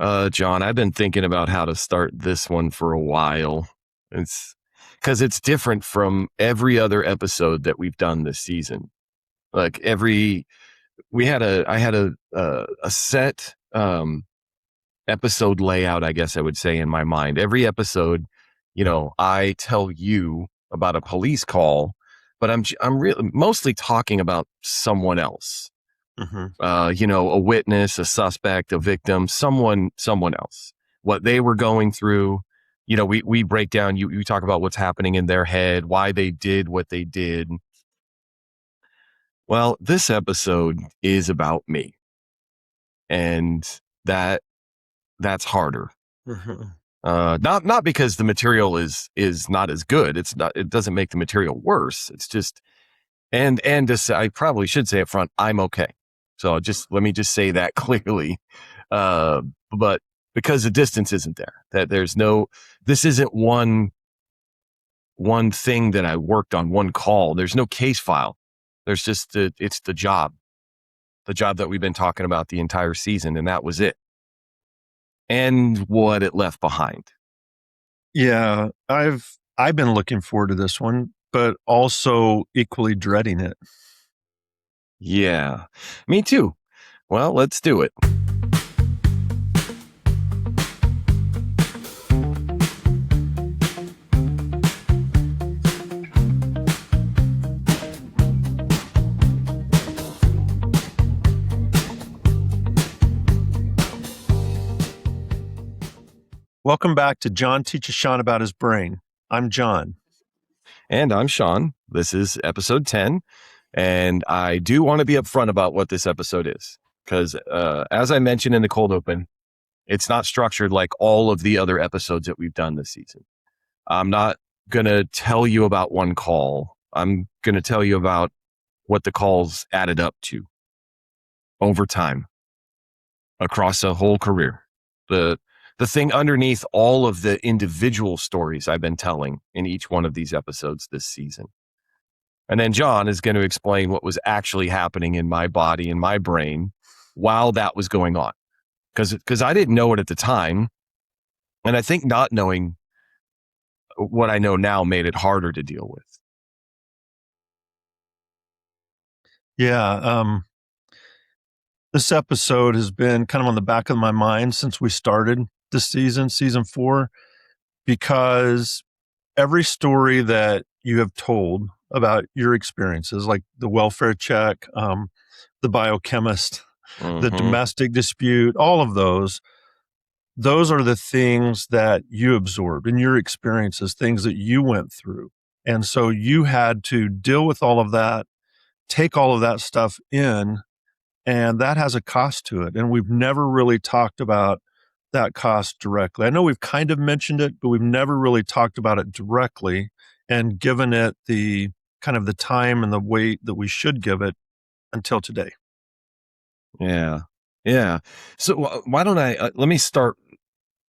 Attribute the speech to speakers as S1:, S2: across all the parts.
S1: John, I've been thinking about how to start this one for a while. It's because it's different from every other episode that we've done this season. Like I had a set episode layout, I guess I would say, in my mind. Every episode, I tell you about a police call, but I'm really mostly talking about someone else. A witness, a suspect, a victim, someone else, what they were going through. We break down, you talk about what's happening in their head, why they did what they did. Well, this episode is about me, and that's harder. Not because the material is not as good. It doesn't make the material worse. It's just, and I probably should say up front, I'm okay. So let me just say that clearly. But because the distance isn't there, that this isn't one thing that I worked on, one call. There's no case file. There's just it's the job that we've been talking about the entire season. And that was it. And what it left behind.
S2: Yeah, I've been looking forward to this one, but also equally dreading it.
S1: Yeah, me too. Well, let's do it.
S2: Welcome back to John Teaches Sean About His Brain. I'm John.
S1: And I'm Sean. This is episode 10. And I do want to be upfront about what this episode is. Because as I mentioned in the cold open, it's not structured like all of the other episodes that we've done this season. I'm not going to tell you about one call. I'm going to tell you about what the calls added up to over time, across a whole career. The thing underneath all of the individual stories I've been telling in each one of these episodes this season. And then John is going to explain what was actually happening in my body and my brain while that was going on. Because I didn't know it at the time. And I think not knowing what I know now made it harder to deal with.
S2: Yeah. This episode has been kind of on the back of my mind since we started this season 4, because every story that you have told about your experiences, like the welfare check, the biochemist, the domestic dispute, all of those are the things that you absorbed in your experiences, things that you went through. And so you had to deal with all of that, take all of that stuff in, and that has a cost to it. And we've never really talked about that cost directly. I know we've kind of mentioned it, but we've never really talked about it directly and given it the kind of the time and the weight that we should give it until today.
S1: Yeah. So why don't let me start,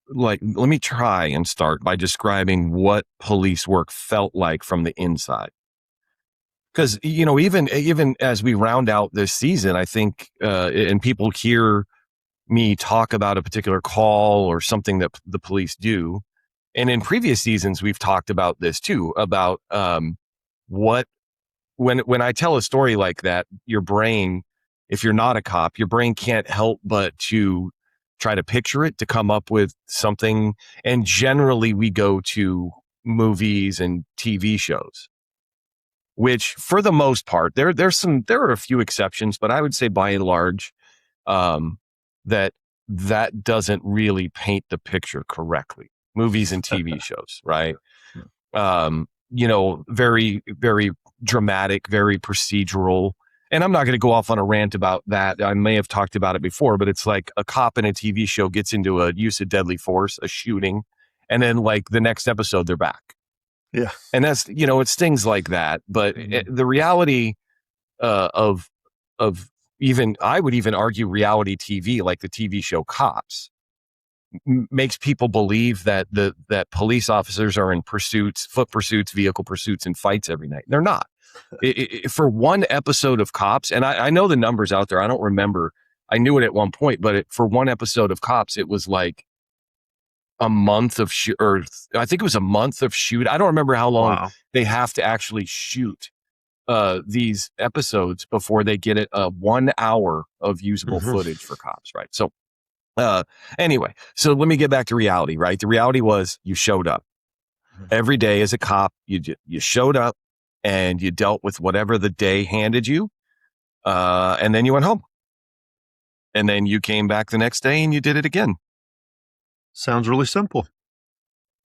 S1: let me try and start by describing what police work felt like from the inside. Because, even as we round out this season, I think, and people hear me talk about a particular call or something that the police do. And in previous seasons, we've talked about this too, about when I tell a story like that, your brain, if you're not a cop, your brain can't help but to try to picture it, to come up with something. And generally we go to movies and TV shows, which for the most part, there are a few exceptions, but I would say by and large, that doesn't really paint the picture correctly. Movies and TV shows, right? Very, very dramatic, very procedural. And I'm not going to go off on a rant about that. I may have talked about it before, but it's like a cop in a TV show gets into a use of deadly force, a shooting, and then like the next episode, they're back.
S2: Yeah.
S1: And that's, it's things like that. But the reality of even, I would even argue reality TV, like the TV show Cops, makes people believe that that police officers are in pursuits, foot pursuits, vehicle pursuits, and fights every night. They're not. For one episode of Cops, and I know the numbers out there. I don't remember. I knew it at one point, but for one episode of Cops, it was like a month of shoot, or I think it was a month of shoot. I don't remember how long
S2: Wow.
S1: they have to actually shoot these episodes before they get it 1 hour of usable footage for Cops, right? So anyway, so let me get back to reality, right? The reality was you showed up every day as a cop. You showed up and you dealt with whatever the day handed you, and then you went home. And then you came back the next day and you did it again.
S2: Sounds really simple.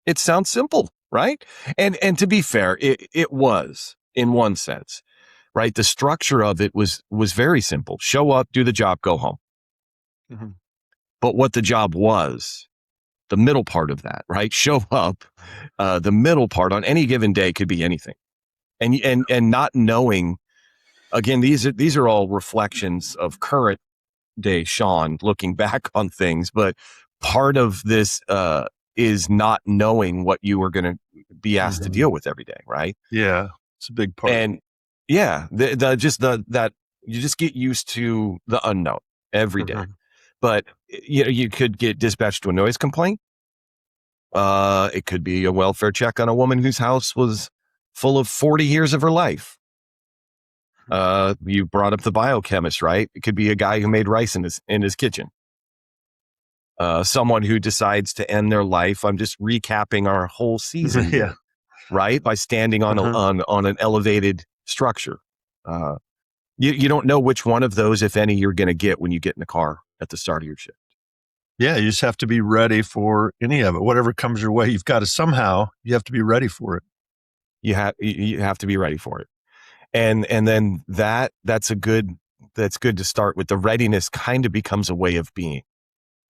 S1: It sounds simple, right? And to be fair, it was in one sense, right? The structure of it was very simple. Show up, do the job, go home.
S2: Mm-hmm.
S1: But what the job was, the middle part of that, right? Show up, the middle part on any given day could be anything. And not knowing, again, these are all reflections of current day Sean looking back on things, but part of this is not knowing what you were going to be asked to deal with every day, right?
S2: Yeah, it's a big part.
S1: And yeah, that you just get used to the unknown every day. But you could get dispatched to a noise complaint. It could be a welfare check on a woman whose house was full of 40 years of her life. You brought up the biochemist, right? It could be a guy who made rice in his kitchen. Someone who decides to end their life. I'm just recapping our whole season,
S2: Yeah.
S1: right? By standing on an elevated structure. You don't know which one of those, if any, you're going to get when you get in the car at the start of your shift.
S2: Yeah, you just have to be ready for any of it. Whatever comes your way, you have to be ready for it.
S1: You have to be ready for it. And then that's good to start with. The readiness kind of becomes a way of being.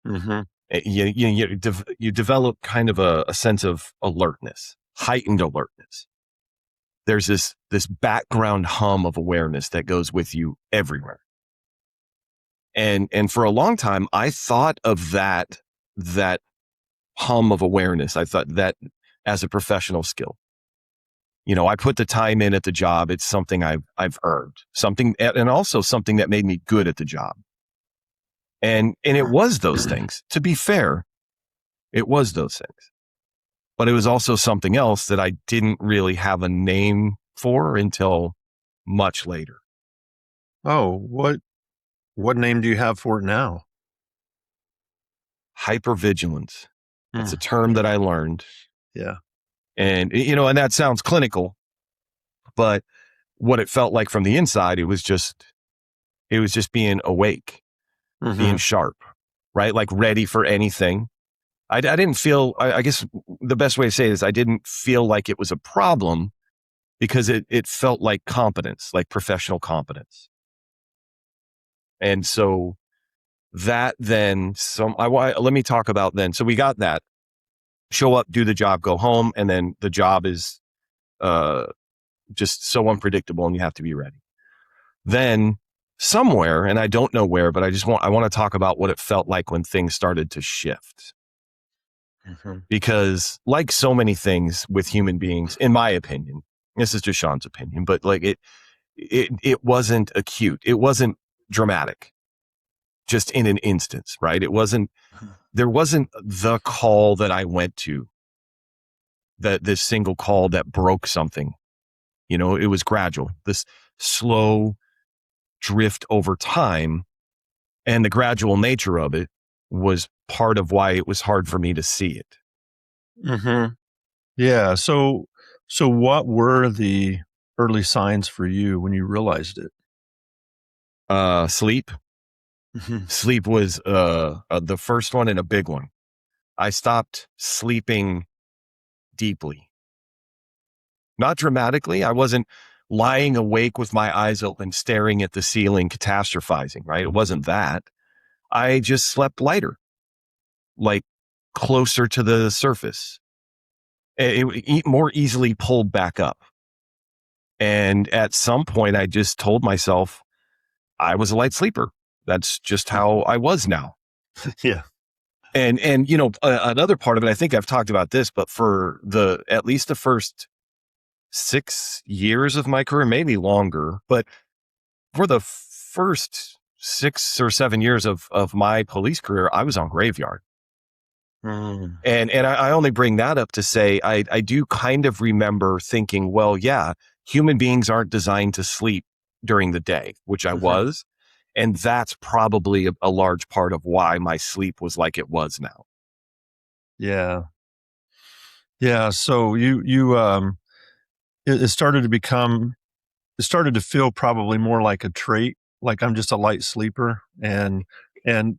S1: You develop kind of a sense of alertness, heightened alertness. There's this background hum of awareness that goes with you everywhere. And for a long time, I thought of that hum of awareness. I thought that as a professional skill. I put the time in at the job. It's something I've earned, something, and also something that made me good at the job. And it was those things. To be fair, it was those things. But it was also something else that I didn't really have a name for until much later.
S2: Oh, what name do you have for it now?
S1: Hypervigilance. That's a term that I learned.
S2: Yeah.
S1: And, and that sounds clinical, but what it felt like from the inside, it was just being awake, being sharp, right? Like ready for anything. I didn't feel, I guess the best way to say it is I didn't feel like it was a problem because it felt like competence, like professional competence. And so that then, let me talk about then. So we got that. Show up, do the job, go home, and then the job is just so unpredictable and you have to be ready. Then somewhere, and I don't know where, but I want to talk about what it felt like when things started to shift. Because like so many things with human beings, in my opinion, this is just Sean's opinion, but like it wasn't acute. It wasn't dramatic, just in an instance, right? There wasn't the call that I went to, this single call that broke something. It was gradual, this slow drift over time. And the gradual nature of it was part of why it was hard for me to see it.
S2: Yeah. So what were the early signs for you when you realized it?
S1: Sleep. Sleep was the first one and a big one. I stopped sleeping deeply. Not dramatically. I wasn't lying awake with my eyes open, staring at the ceiling, catastrophizing, right? It wasn't that. I just slept lighter, like closer to the surface. It more easily pulled back up. And at some point, I just told myself I was a light sleeper. That's just how I was now.
S2: Yeah.
S1: And another part of it, I think I've talked about this, but for at least the first 6 years of my career, maybe longer, but for the first 6 or 7 years of my police career, I was on graveyard.
S2: Mm.
S1: And I only bring that up to say I do kind of remember thinking, well, yeah, human beings aren't designed to sleep during the day, which I
S2: Mhm.
S1: was. And that's probably a large part of why my sleep was like it was now.
S2: Yeah. Yeah. So it started to become, it started to feel probably more like a trait, like I'm just a light sleeper. And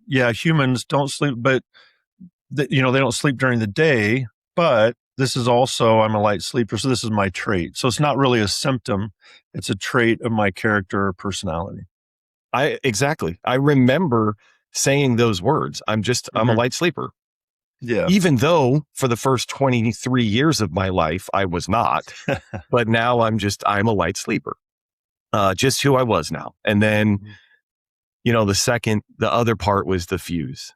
S2: yeah, humans don't sleep, but they don't sleep during the day, but this is also, I'm a light sleeper. So this is my trait. So it's not really a symptom. It's a trait of my character or personality.
S1: Exactly. I remember saying those words. I'm a
S2: Hmm.
S1: light sleeper.
S2: Yeah.
S1: Even though for the first 23 years of my life, I was not, but now I'm a light sleeper, just who I was now. And then,
S2: Mhm.
S1: the other part was the fuse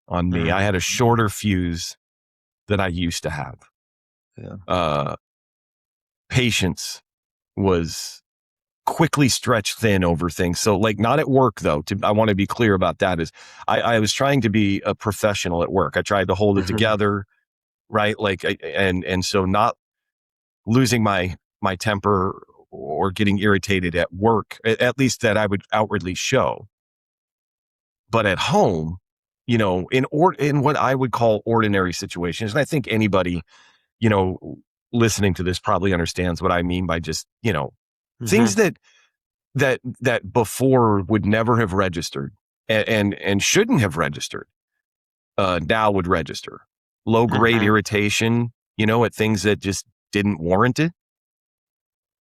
S1: on me. I
S2: Mm.
S1: had a shorter fuse than I used to have.
S2: Yeah.
S1: Uh, Patience was quickly stretched thin over things. So like not at work though, I want to be clear about that is I was trying to be a professional at work. I tried to hold it
S2: Mhm.
S1: together, right? And so not losing my temper or getting irritated at work, at least that I would outwardly show. But at home, in what I would call ordinary situations, and I think anybody, you know, listening to this probably understands what I mean by just, things
S2: Mhm.
S1: that before would never have registered and shouldn't have registered, now would register. Low grade
S2: Mhm.
S1: irritation, at things that just didn't warrant it.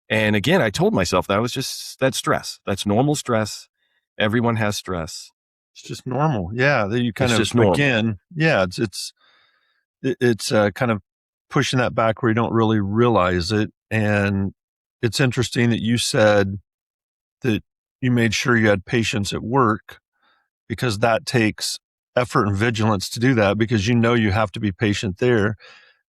S1: And again, I told myself that's stress. That's normal stress. Everyone has stress.
S2: It's just normal. Yeah. That you kind
S1: It's
S2: of,
S1: just normal.
S2: again, yeah, it's kind of pushing that back where you don't really realize it. And it's interesting that you said that you made sure you had patience at work, because that takes effort and vigilance to do that, because you have to be patient there.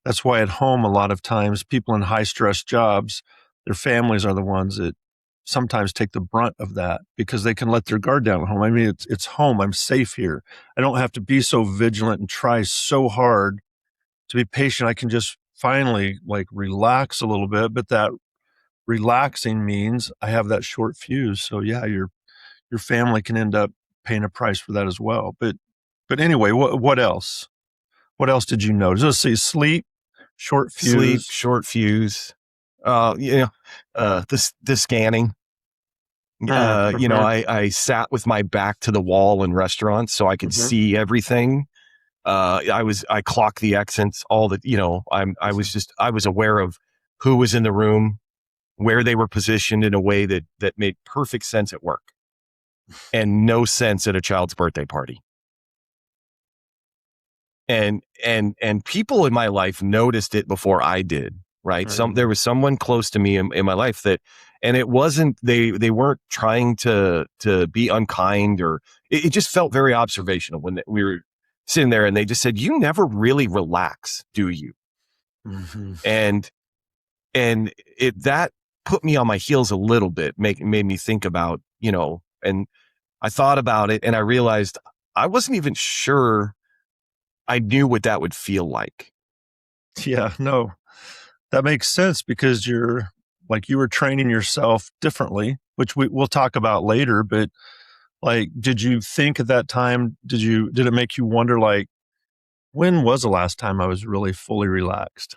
S2: That's why at home, a lot of times people in high stress jobs, their families are the ones that sometimes take the brunt of that, because they can let their guard down at home. I mean, it's home. I'm safe here. I don't have to be so vigilant and try so hard to be patient. I can just finally like relax a little bit, but that relaxing means I have that short fuse. So yeah, your family can end up paying a price for that as well. But anyway, what else? What else did you notice? Let's see, sleep, short
S1: Sleep,
S2: fuse.
S1: short fuse, uh, you know, the scanning.
S2: Mm-hmm,
S1: I sat with my back to the wall in restaurants so I could
S2: mm-hmm,
S1: see everything. I clocked the accents, all the, I was aware of who was in the room, where they were positioned in a way that made perfect sense at work and no sense at a child's birthday party. And people in my life noticed it before I did, right? There
S2: mm-hmm,
S1: was someone close to me in my life and it wasn't, they weren't trying to be unkind, or it just felt very observational when we were sitting there and they just said, "You never really relax, do you?"
S2: mm-hmm.
S1: And that put me on my heels a little bit, made me think about, and I thought about it and I realized I wasn't even sure I knew what that would feel like.
S2: Yeah, no, that makes sense, because you were training yourself differently, which we'll talk about later. But like, did you think at that time, did it make you wonder, like, when was the last time I was really fully relaxed?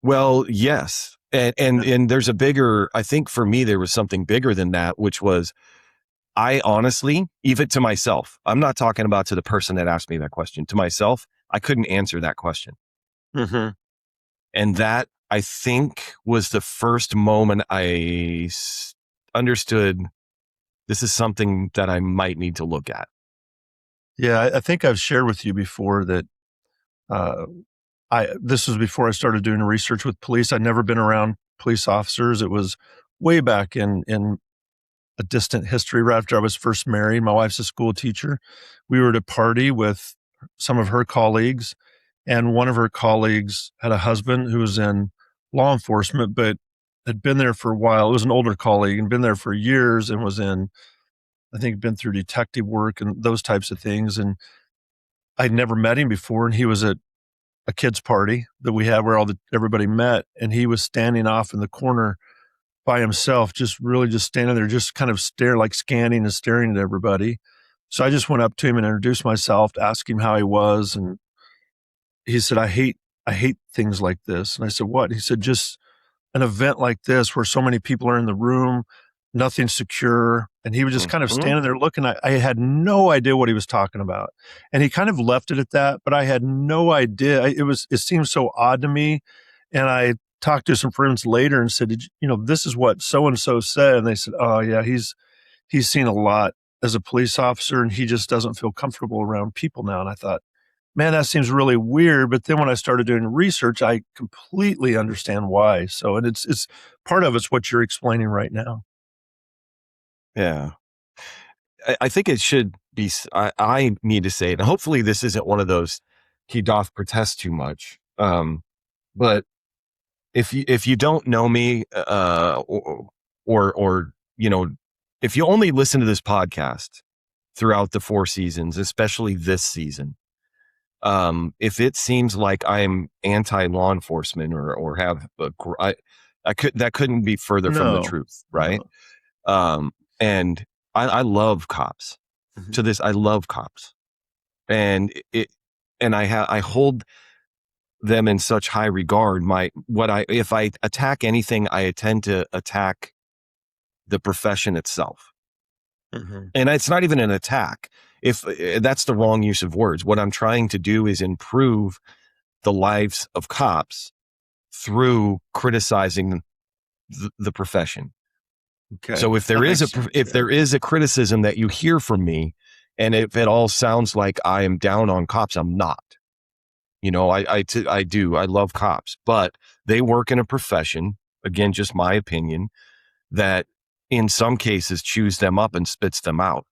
S1: Well, yes. And there's I think for me, there was something bigger than that, which was I honestly, even to myself, I'm not talking about to the person that asked me that question, to myself, I couldn't answer that question.
S2: Mm-hmm.
S1: And that I think was the first moment understood this is something that I might need to look at.
S2: Yeah, I think I've shared with you before that uh, I this was before I started doing research with police. I'd never been around police officers. It was way back in a distant history, right after I was first married. My wife's a school teacher. We were at a party with some of her colleagues, and one of her colleagues had a husband who was in law enforcement, but had been there for a while. It was an older colleague and been there for years and was in I think he'd been through detective work and those types of things. And I'd never met him before. And he was at a kid's party that we had where everybody met. And he was standing off in the corner by himself, just really just standing there, just kind of like scanning and staring at everybody. So I just went up to him and introduced myself, to ask him how he was. And he said, I hate things like this. And I said, what? He said, just an event like this where so many people are in the room, nothing's secure. And he was just kind of
S1: Mhm.
S2: standing there looking. I had no idea what he was talking about. And he kind of left it at that, but I had no idea. It seemed so odd to me. And I talked to some friends later and said, this is what so-and-so said. And they said, oh yeah, he's seen a lot as a police officer and he just doesn't feel comfortable around people now. And I thought, man, that seems really weird. But then when I started doing research, I completely understand why. So, and it's part of it's what you're explaining right now.
S1: Yeah. I think it should be, I need to say it. And hopefully this isn't one of those, he doth protest too much. But if you don't know me, or, if you only listen to this podcast throughout the 4 seasons, especially this season, if it seems like I'm anti-law enforcement or have that couldn't be further from the
S2: No,
S1: truth. Right.
S2: no.
S1: And I love cops.
S2: Mhm.
S1: To this, I love cops, and I hold them in such high regard. If I attack anything, I tend to attack the profession itself.
S2: Mhm.
S1: And it's not even an attack. If that's the wrong use of words, what I'm trying to do is improve the lives of cops through criticizing the profession.
S2: Okay.
S1: So if
S2: That
S1: there is
S2: makes sense.
S1: if
S2: Yeah.
S1: there is a criticism that you hear from me, and if it all sounds like I am down on cops, I'm not. I do. I love cops, but they work in a profession, again, just my opinion, that in some cases chews them up and spits them out.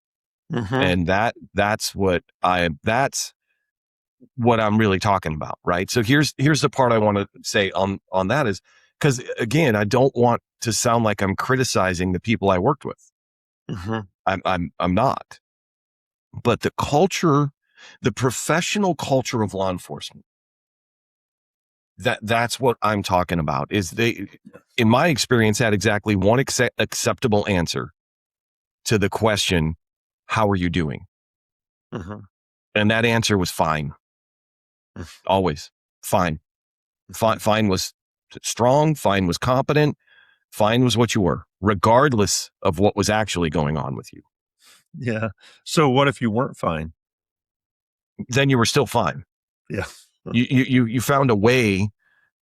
S2: Mhm.
S1: And that's what I'm really talking about, right? So here's the part I want to say on that is, because again, I don't want to sound like I'm criticizing the people I worked with.
S2: Mhm.
S1: I'm not. But the culture, the professional culture of law enforcement, that's what I'm talking about. Is they, in my experience, had exactly one acceptable answer to the question, "How are you doing?"
S2: Mhm.
S1: And that answer was fine. Always fine.
S2: Mhm.
S1: Fine was strong. Fine was competent. Fine was what you were, regardless of what was actually going on with you.
S2: Yeah. So what if you weren't fine?
S1: Then you were still fine.
S2: Yeah.
S1: You found a way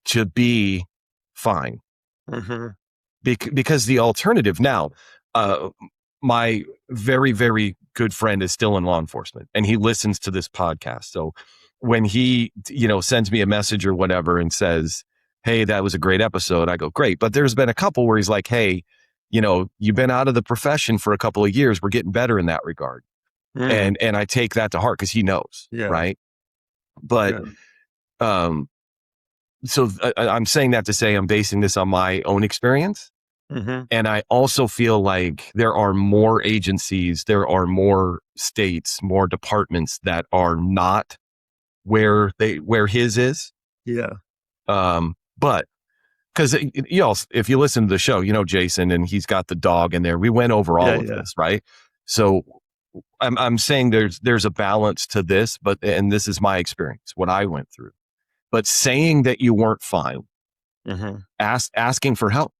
S1: to be fine.
S2: Mhm.
S1: Because the alternative now, uh, my very, very good friend is still in law enforcement and he listens to this podcast. So when he, sends me a message or whatever and says, "Hey, that was a great episode," I go, "Great." But there's been a couple where he's like, "Hey, you've been out of the profession for a couple of years. We're getting better in that regard."
S2: Mm.
S1: And I take that to heart because he knows.
S2: Yeah.
S1: Right. But,
S2: Good.
S1: um, so I'm saying that to say I'm basing this on my own experience.
S2: Mhm.
S1: And I also feel like there are more agencies, there are more states, more departments that are not where his is.
S2: Yeah.
S1: But because if you listen to the show, Jason, and he's got the dog in there. We went over
S2: Yeah,
S1: all of
S2: yeah.
S1: this, right? So I'm saying there's a balance to this, and this is my experience, what I went through. But saying that you weren't fine,
S2: Mhm.
S1: asking for help,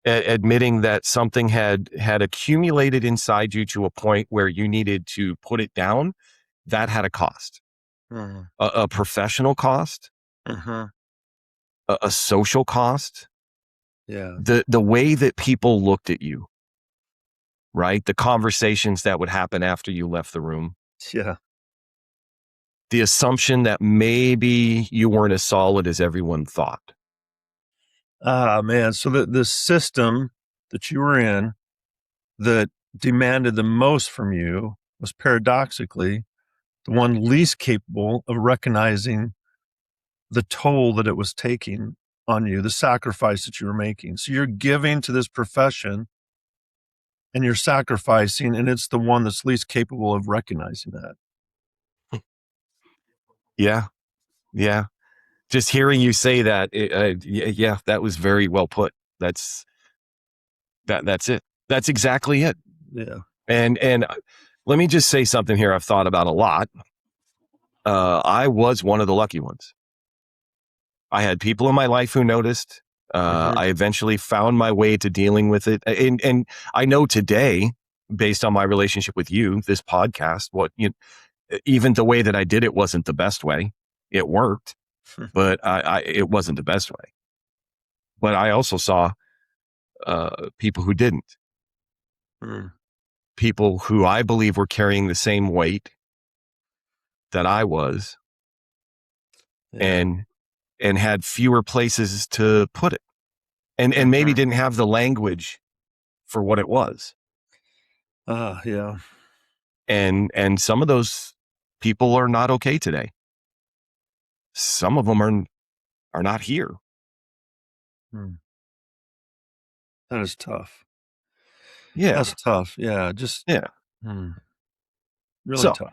S1: admitting that something had accumulated inside you to a point where you needed to put it down, that had a cost,
S2: Mhm.
S1: a professional cost,
S2: Mhm.
S1: a social cost,
S2: Yeah.
S1: the way that people looked at you, right? The conversations that would happen after you left the room,
S2: Yeah.
S1: the assumption that maybe you weren't as solid as everyone thought.
S2: Ah, man. So the system that you were in that demanded the most from you was paradoxically the one least capable of recognizing the toll that it was taking on you, the sacrifice that you were making. So you're giving to this profession and you're sacrificing, and it's the one that's least capable of recognizing that.
S1: Yeah. Yeah. Just hearing you say that, yeah, that was very well put. That's it. That's exactly it.
S2: Yeah.
S1: And let me just say something here I've thought about a lot. I was one of the lucky ones. I had people in my life who noticed. I eventually found my way to dealing with it. And I know today, based on my relationship with you, this podcast, even the way that I did it wasn't the best way. It worked, but it wasn't the best way. But I also saw people who didn't. People who I believe were carrying the same weight that I was, and had fewer places to put it, and maybe didn't have the language for what it was.
S2: Yeah.
S1: And some of those people are not okay today. Some of them are not here.
S2: That is tough.
S1: Yeah.
S2: That's tough. Yeah. Really tough.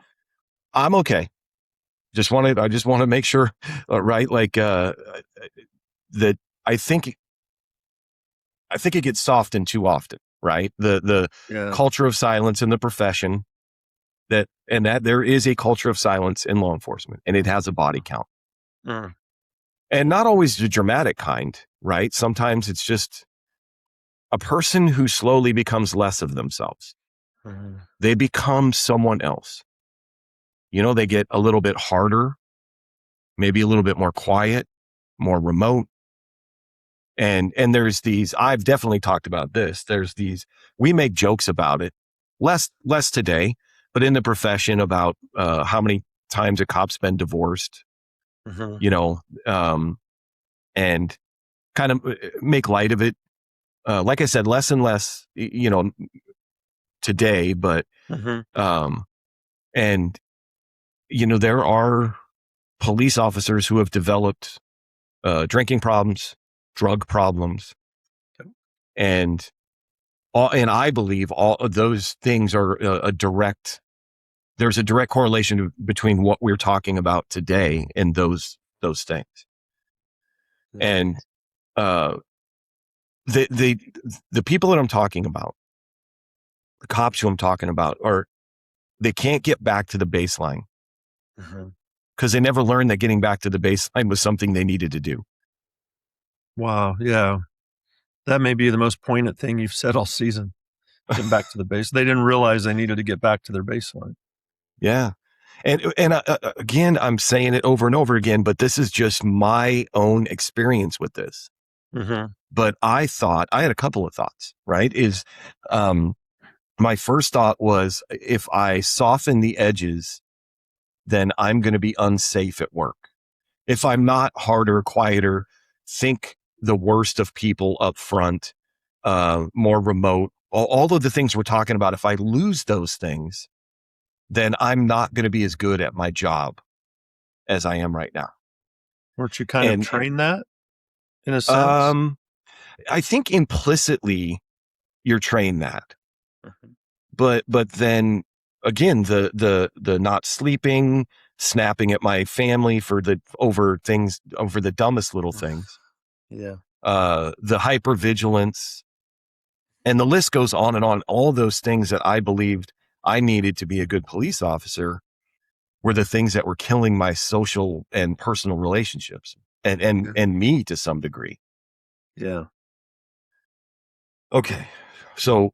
S1: I'm okay. I just want to make sure, right? Like, that I think it gets softened too often, right? The culture of silence in the profession, that there is a culture of silence in law enforcement, and it has a body count. And not always the dramatic kind, right? Sometimes it's just a person who slowly becomes less of themselves. They become someone else. They get a little bit harder, maybe a little bit more quiet, more remote. And there's these, I've definitely talked about this. There's these, we make jokes about it, less today, but in the profession about how many times a cop's been divorced, and kind of make light of it. Like I said, less and less, today, but, and, there are police officers who have developed drinking problems, drug problems, and I believe all of those things are there's a direct correlation between what we're talking about today and those things. And the people that I'm talking about, the cops who I'm talking about, they can't get back to the baseline because they never learned that getting back to the baseline was something they needed to do.
S2: Wow. Yeah. That may be the most poignant thing you've said all season. Getting back to the base. They didn't realize they needed to get back to their baseline. Yeah.
S1: And again, I'm saying it over and over again, but this is just my own experience with this. But I had a couple of thoughts, right? My first thought was, if I soften the edges, then I'm going to be unsafe at work. If I'm not harder, quieter, think the worst of people up front, more remote, all of the things we're talking about, if I lose those things, then I'm not going to be as good at my job as I am right now.
S2: Weren't you kind of trained that in a sense?
S1: I think implicitly you're trained that. But then again, the not sleeping, snapping at my family over the dumbest little things.
S2: Yeah.
S1: The hypervigilance, and the list goes on and on. All those things that I believed I needed to be a good police officer were the things that were killing my social and personal relationships and me to some degree.
S2: Yeah.
S1: Okay. So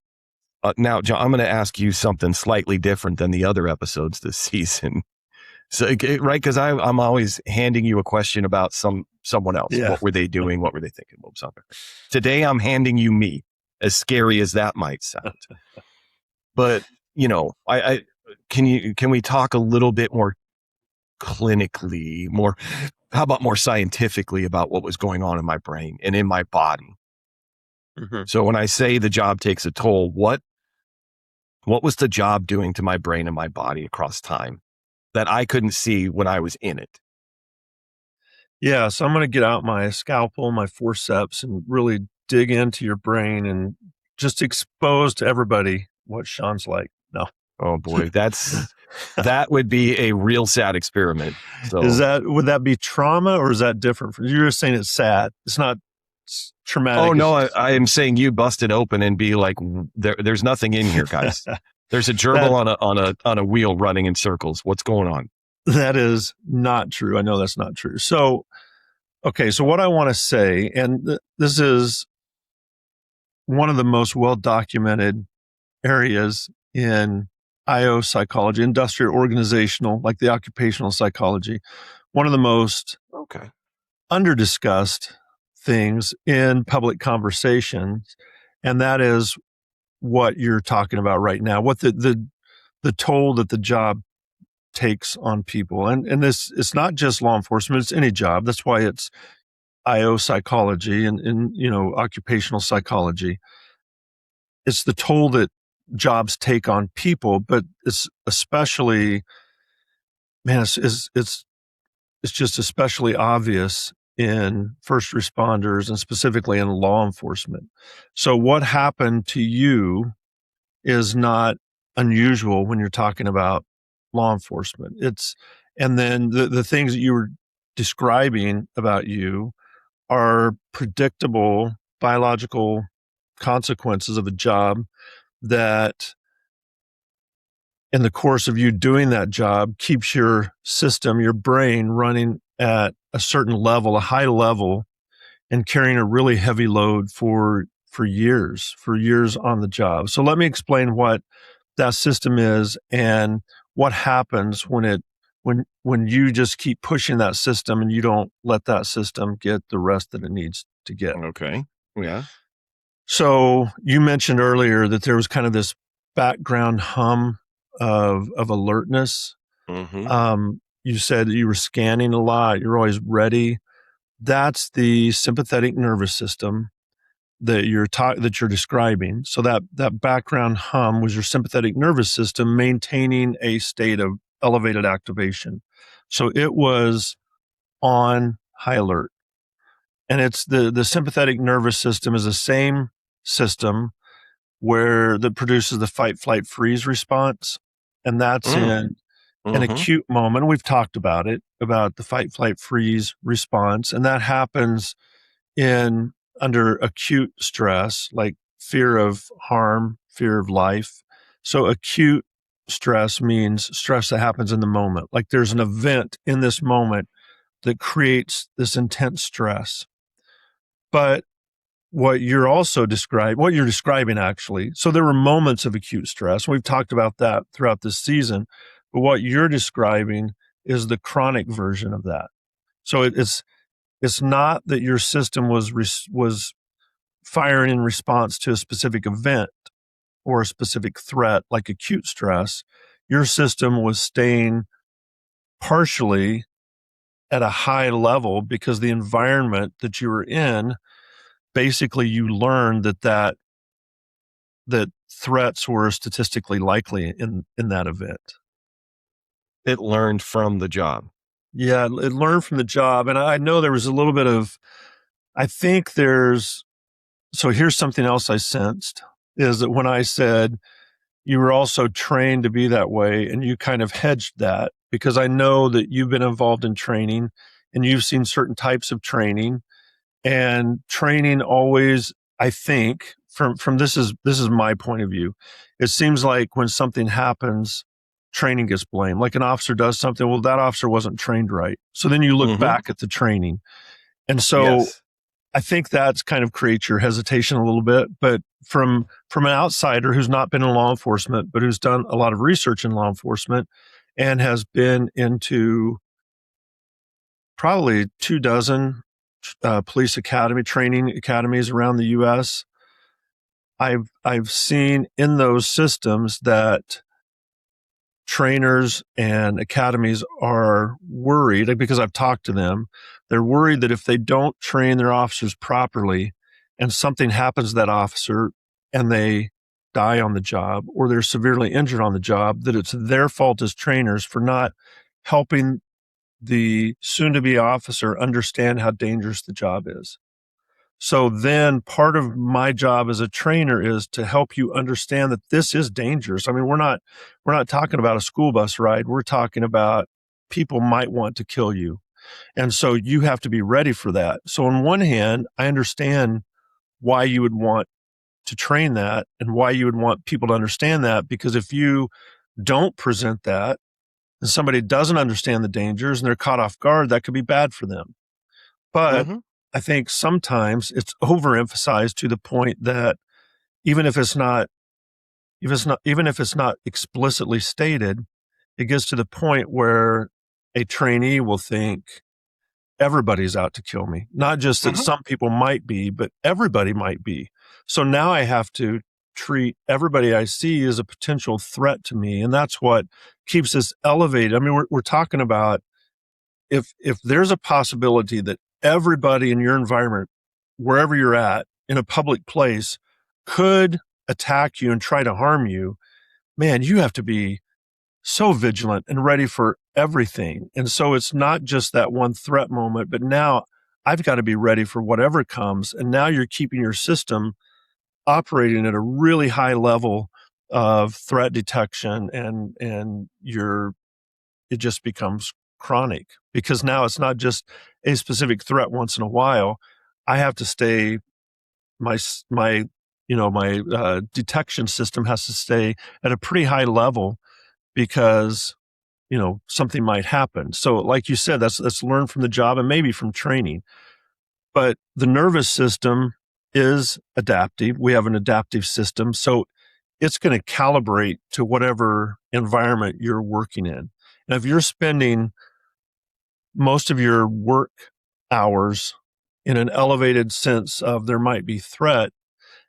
S1: now, John, I'm going to ask you something slightly different than the other episodes this season. So, right, because I'm always handing you a question about someone else.
S2: Yeah.
S1: What were they doing? What were they thinking? What was something? Today, I'm handing you me, as scary as that might sound. But can we talk a little bit more clinically, how about more scientifically about what was going on in my brain and in my body? So when I say the job takes a toll, what was the job doing to my brain and my body across time that I couldn't see when I was in it?
S2: Yeah. So I'm going to get out my scalpel, my forceps, and really dig into your brain and just expose to everybody what Sean's like. No.
S1: Oh boy, that would be a real sad experiment. So
S2: Would that be trauma, or is that different? You're just saying it's sad. It's not
S1: oh
S2: traumatic.
S1: no, I am saying you bust it open and be like, there's nothing in here, guys. There's a gerbil on a wheel running in circles. What's going on?
S2: That is not true. I know that's not true. So, okay. So what I want to say, and this is one of the most well-documented areas in IO psychology, industrial organizational, like the occupational psychology, one of the most under-discussed things in public conversations. And that is what you're talking about right now, what the toll that the job takes on people. And this, it's not just law enforcement, it's any job. That's why it's IO psychology and occupational psychology. It's the toll that jobs take on people, but it's especially, man, it's just especially obvious in first responders and specifically in law enforcement. So what happened to you is not unusual when you're talking about law enforcement. And then the things that you were describing about you are predictable biological consequences of a job that in the course of you doing that job keeps your system, your brain running at a certain level, a high level, and carrying a really heavy load for years on the job. So let me explain what that system is and what happens when you just keep pushing that system and you don't let that system get the rest that it needs to get.
S1: Okay. Yeah.
S2: So you mentioned earlier that there was kind of this background hum of alertness.
S1: Mm-hmm.
S2: You said that you were scanning a lot. You're always ready. That's the sympathetic nervous system that you're describing. So that background hum was your sympathetic nervous system maintaining a state of elevated activation. So it was on high alert. And it's the sympathetic nervous system is the same system that produces the fight, flight, freeze response. And that's in an acute moment. We've talked about it, about the fight, flight, freeze response. And that happens under acute stress, like fear of harm, fear of life. So acute stress means stress that happens in the moment. Like there's an event in this moment that creates this intense stress. But what you're describing actually, so there were moments of acute stress. We've talked about that throughout this season, but what you're describing is the chronic version of that. So it's not that your system was firing in response to a specific event or a specific threat like acute stress. Your system was staying partially at a high level because the environment that you were in, basically you learned that threats were statistically likely in that event.
S1: It learned from the job.
S2: Yeah, it learned from the job. And I know there was a little bit of, so here's something else I sensed, is that when I said you were also trained to be that way, and you kind of hedged that because I know that you've been involved in training and you've seen certain types of training, and training always, I think, from this is my point of view, it seems like when something happens, training gets blamed. Like an officer does something, well, that officer wasn't trained right. So then you look back at the training. And so I think that's kind of creates your hesitation a little bit. But from an outsider who's not been in law enforcement, but who's done a lot of research in law enforcement and has been into probably 24 police academy training academies around the U.S., I've seen in those systems that trainers and academies are worried, because I've talked to them. They're worried that if they don't train their officers properly and something happens to that officer and they die on the job or they're severely injured on the job, that it's their fault as trainers for not helping the soon-to-be officer understand how dangerous the job is. So then part of my job as a trainer is to help you understand that this is dangerous. I mean, we're not talking about a school bus ride. We're talking about people might want to kill you. And so you have to be ready for that. So on one hand, I understand why you would want to train that and why you would want people to understand that, because if you don't present that and somebody doesn't understand the dangers and they're caught off guard, that could be bad for them. But
S1: Mm-hmm.
S2: I think sometimes it's overemphasized to the point that even if it's not, even if it's not explicitly stated, it gets to the point where a trainee will think everybody's out to kill me. Not just that
S1: Mm-hmm.
S2: some people might be, but everybody might be. So now I have to treat everybody I see as a potential threat to me. And that's what keeps us elevated. I mean, we're talking about if there's a possibility that everybody in your environment, wherever you're at, in a public place, could attack you and try to harm you, man, you have to be so vigilant and ready for everything. And so it's not just that one threat moment, but now I've got to be ready for whatever comes. And now you're keeping your system operating at a really high level of threat detection, and it just becomes chronic, because now it's not just a specific threat once in a while. I have to stay my my detection system has to stay at a pretty high level, because something might happen. So like you said, that's learned from the job and maybe from training. But the nervous system is adaptive. We have an adaptive system, so it's going to calibrate to whatever environment you're working in. And if you're spending most of your work hours in an elevated sense of there might be threat,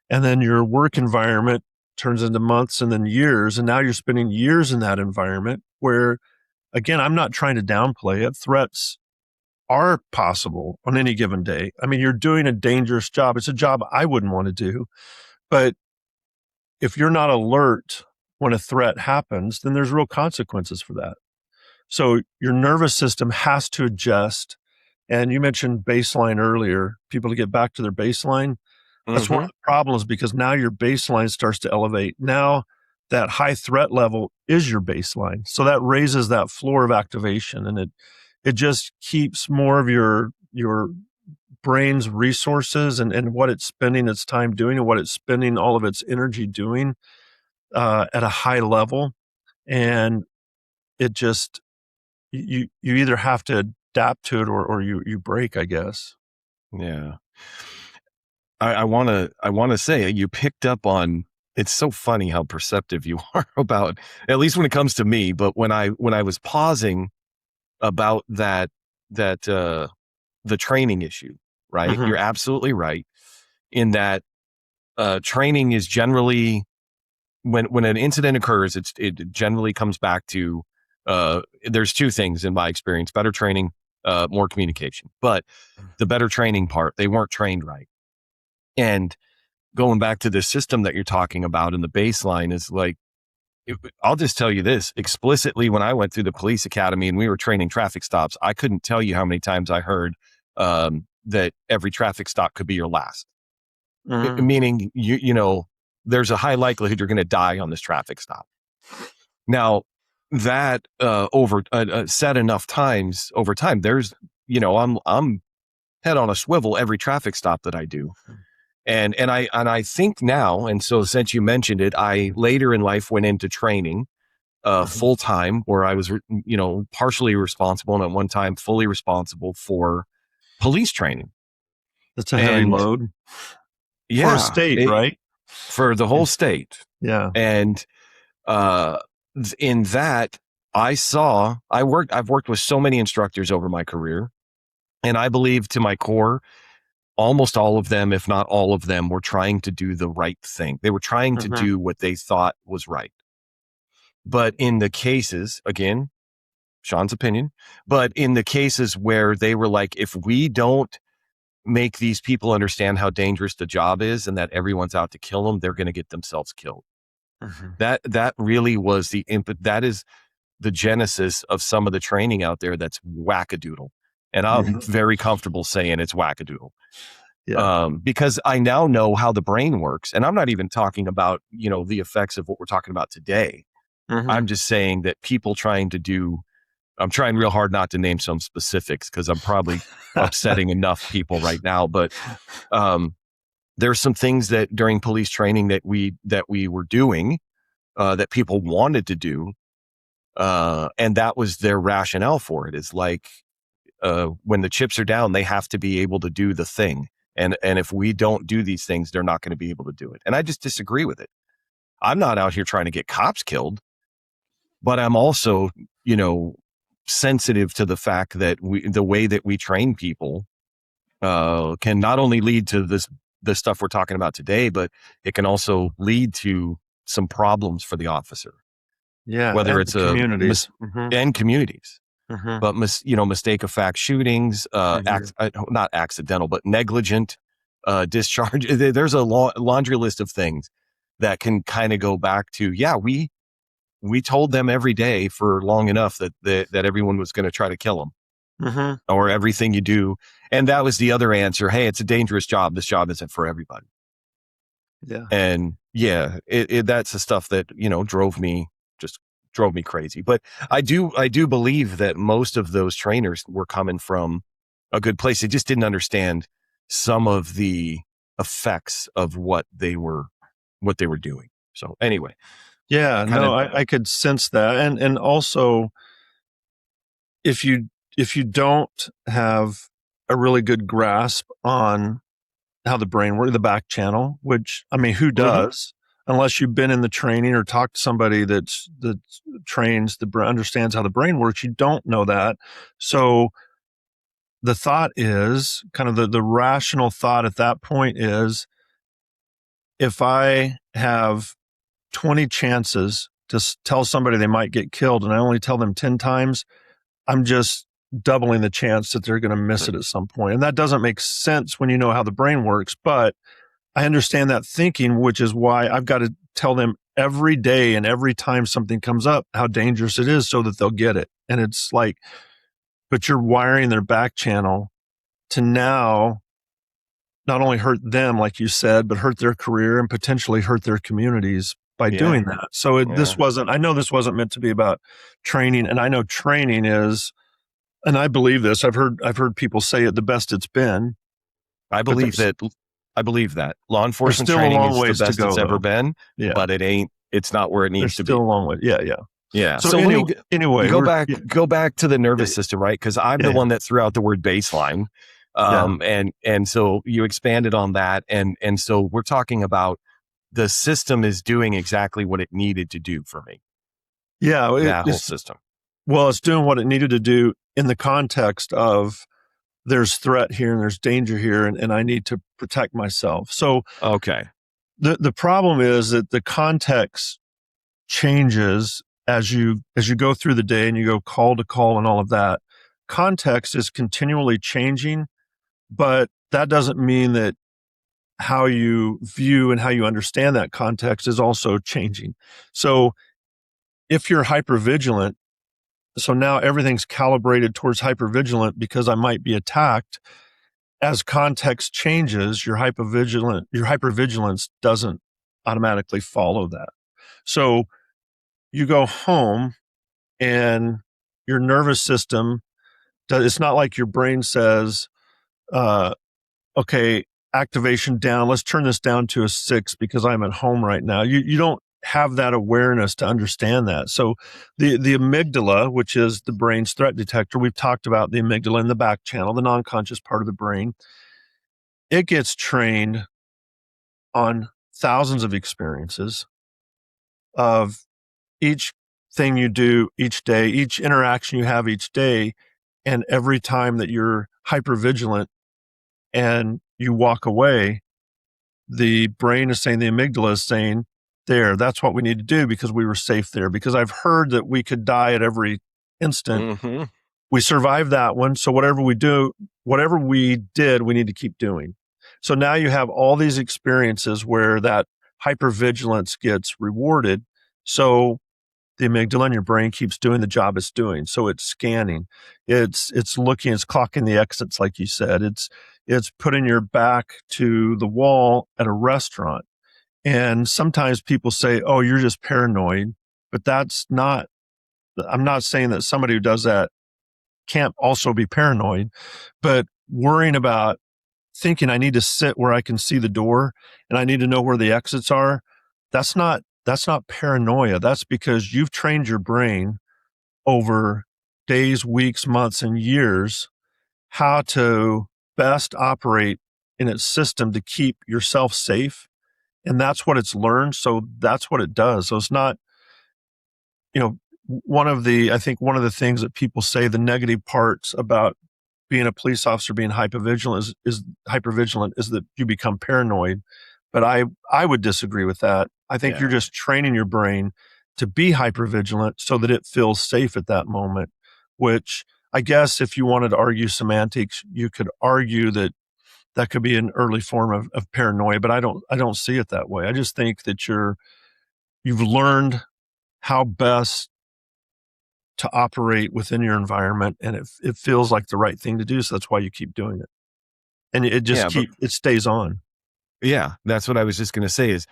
S2: and then your work environment turns into months and then years, and now you're spending years in that environment where, again, I'm not trying to downplay it. Threats are possible on any given day. I mean, you're doing a dangerous job. It's a job I wouldn't want to do. But if you're not alert when a threat happens, then there's real consequences for that. So your nervous system has to adjust. And you mentioned baseline earlier, people to get back to their baseline. That's one
S1: Mm-hmm.
S2: of the problems, because now your baseline starts to elevate. Now that high threat level is your baseline. So that raises that floor of activation, and it just keeps more of your brain's resources and what it's spending its time doing and what it's spending all of its energy doing at a high level. And it just, you either have to adapt to it, or you break, I guess.
S1: Yeah. I want to say you picked up on. It's so funny how perceptive you are about, at least when it comes to me. But when I was pausing about that the training issue, right?
S2: Mm-hmm.
S1: You're absolutely right in that training is generally, when an incident occurs, it generally comes back to there's two things in my experience: better training, more communication. But the better training part, they weren't trained right. And going back to the system that you're talking about, and the baseline is like, I'll just tell you this explicitly. When I went through the police academy and we were training traffic stops, I couldn't tell you how many times I heard that every traffic stop could be your last.
S2: Mm-hmm.
S1: Meaning, there's a high likelihood you're going to die on this traffic stop. Now, that over said enough times over time, there's, I'm head on a swivel every traffic stop that I do. And I think now, and so since you mentioned it, I later in life went into training
S2: Mm-hmm.
S1: full time, where I was, partially responsible, and at one time fully responsible for police training.
S2: That's a heavy
S1: And
S2: load for a
S1: yeah,
S2: state, right?
S1: for the whole state.
S2: Yeah.
S1: And uh, in that, I've worked with so many instructors over my career, and I believe to my core, almost all of them, if not all of them, were trying to do the right thing. They were trying to
S2: Mm-hmm.
S1: do what they thought was right. But in the cases, again, Sean's opinion, but in the cases where they were like, if we don't make these people understand how dangerous the job is and that everyone's out to kill them, they're going to get themselves killed.
S2: Mm-hmm.
S1: That really was the input. That is the genesis of some of the training out there that's wackadoodle. And I'm
S2: Yeah.
S1: very comfortable saying it's wackadoodle.
S2: Yeah.
S1: because I now know how the brain works. And I'm not even talking about, the effects of what we're talking about today.
S2: Mm-hmm.
S1: I'm just saying that people I'm trying real hard not to name some specifics because I'm probably upsetting enough people right now. But there's some things that during police training that we were doing that people wanted to do. And that was their rationale for it. Is like, when the chips are down, they have to be able to do the thing. And if we don't do these things, they're not going to be able to do it. And I just disagree with it. I'm not out here trying to get cops killed, but I'm also, sensitive to the fact that the way that we train people can not only lead to the stuff we're talking about today, but it can also lead to some problems for the officer,
S2: Yeah.
S1: whether
S2: And
S1: it's
S2: the communities. Mm-hmm.
S1: and communities.
S2: Mm-hmm.
S1: But mistake of fact shootings, not accidental, but negligent discharge. There's a laundry list of things that can kind of go back to, yeah, we told them every day for long enough that everyone was going to try to kill them,
S2: Mm-hmm.
S1: or everything you do. And that was the other answer. Hey, it's a dangerous job. This job isn't for everybody.
S2: Yeah.
S1: And yeah, that's the stuff that, drove me crazy. But I do believe that most of those trainers were coming from a good place. They just didn't understand some of the effects of what they were doing. So anyway,
S2: Yeah.
S1: kind
S2: No,
S1: of,
S2: I could sense that. And also, if you don't have a really good grasp on how the brain works, the back channel, which, I mean, who
S1: mhm.
S2: does? Unless you've been in the training or talked to somebody that trains understands how the brain works, you don't know that. So the thought is kind of the rational thought at that point is, if I have 20 chances to tell somebody they might get killed and I only tell them 10 times, I'm just doubling the chance that they're going to miss it at some point. And that doesn't make sense when you know how the brain works, but I understand that thinking, which is why I've got to tell them every day and every time something comes up how dangerous it is so that they'll get it. And it's like, but you're wiring their back channel to now not only hurt them, like you said, but hurt their career and potentially hurt their communities by
S1: Yeah,
S2: doing that. So
S1: yeah.
S2: I know this wasn't meant to be about training. And I know training is, and I believe this, I've heard people say it the best it's been,
S1: I
S2: but
S1: believe that. I believe that law
S2: there's
S1: enforcement
S2: still a
S1: training
S2: long
S1: is the
S2: ways to
S1: best it's
S2: go
S1: ever
S2: though.
S1: been,
S2: Yeah.
S1: but it's not where it
S2: There's
S1: needs to
S2: still
S1: be.
S2: a long way. Yeah. Yeah.
S1: Yeah.
S2: So
S1: So let me
S2: anyway,
S1: go back to the
S2: yeah,
S1: nervous system, right? Because I'm the
S2: yeah,
S1: one that threw out the word baseline.
S2: yeah,
S1: And so you expanded on that. And so we're talking about the system is doing exactly what it needed to do for me,
S2: yeah.
S1: that whole system.
S2: It's doing what it needed to do in the context of there's threat here and there's danger here, and I need to protect myself. So
S1: Okay.
S2: the problem is that the context changes as you go through the day and you go call to call and all of that. Context is continually changing, but that doesn't mean that how you view and how you understand that context is also changing. So if you're hypervigilant, so now everything's calibrated towards hypervigilant because I might be attacked. As context changes, your hypervigilance doesn't automatically follow that. So you go home and your nervous system, it's not like your brain says, uh, okay, activation down. Let's turn this down to a 6 because I'm at home right now. You don't have that awareness to understand that. So the amygdala, which is the brain's threat detector, we've talked about the amygdala in the back channel, the non-conscious part of the brain. It gets trained on thousands of experiences of each thing you do each day, each interaction you have each day, and every time that you're hypervigilant and you walk away, the brain is saying, the amygdala is saying, there, that's what we need to do because we were safe there. Because I've heard that we could die at every instant.
S1: Mm-hmm.
S2: We survived that one. So whatever we do, whatever we did, we need to keep doing. So now you have all these experiences where that hypervigilance gets rewarded. So the amygdala in your brain keeps doing the job it's doing. So it's scanning, it's looking, it's clocking the exits, like you said. It's putting your back to the wall at a restaurant. And sometimes people say, "Oh, you're just paranoid," but that's not. I'm not saying that somebody who does that can't also be paranoid, but worrying about thinking I need to sit where I can see the door and I need to know where the exits are, that's not paranoia. That's because you've trained your brain over days, weeks, months, and years how to best operate in its system to keep yourself safe. And that's what it's learned. So that's what it does. So it's not, you know, I think one of the things that people say, the negative parts about being a police officer, being hypervigilant is that you become paranoid. But I would disagree with that. I think you're
S1: Yeah.
S2: just training your brain to be hypervigilant so that it feels safe at that moment, which I guess if you wanted to argue semantics, you could argue that that could be an early form of paranoia, but I don't see it that way. I just think that you've learned how best to operate within your environment, and it feels like the right thing to do. So that's why you keep doing it. And
S1: Yeah. But
S2: it stays on.
S1: yeah, that's what I was just going to say is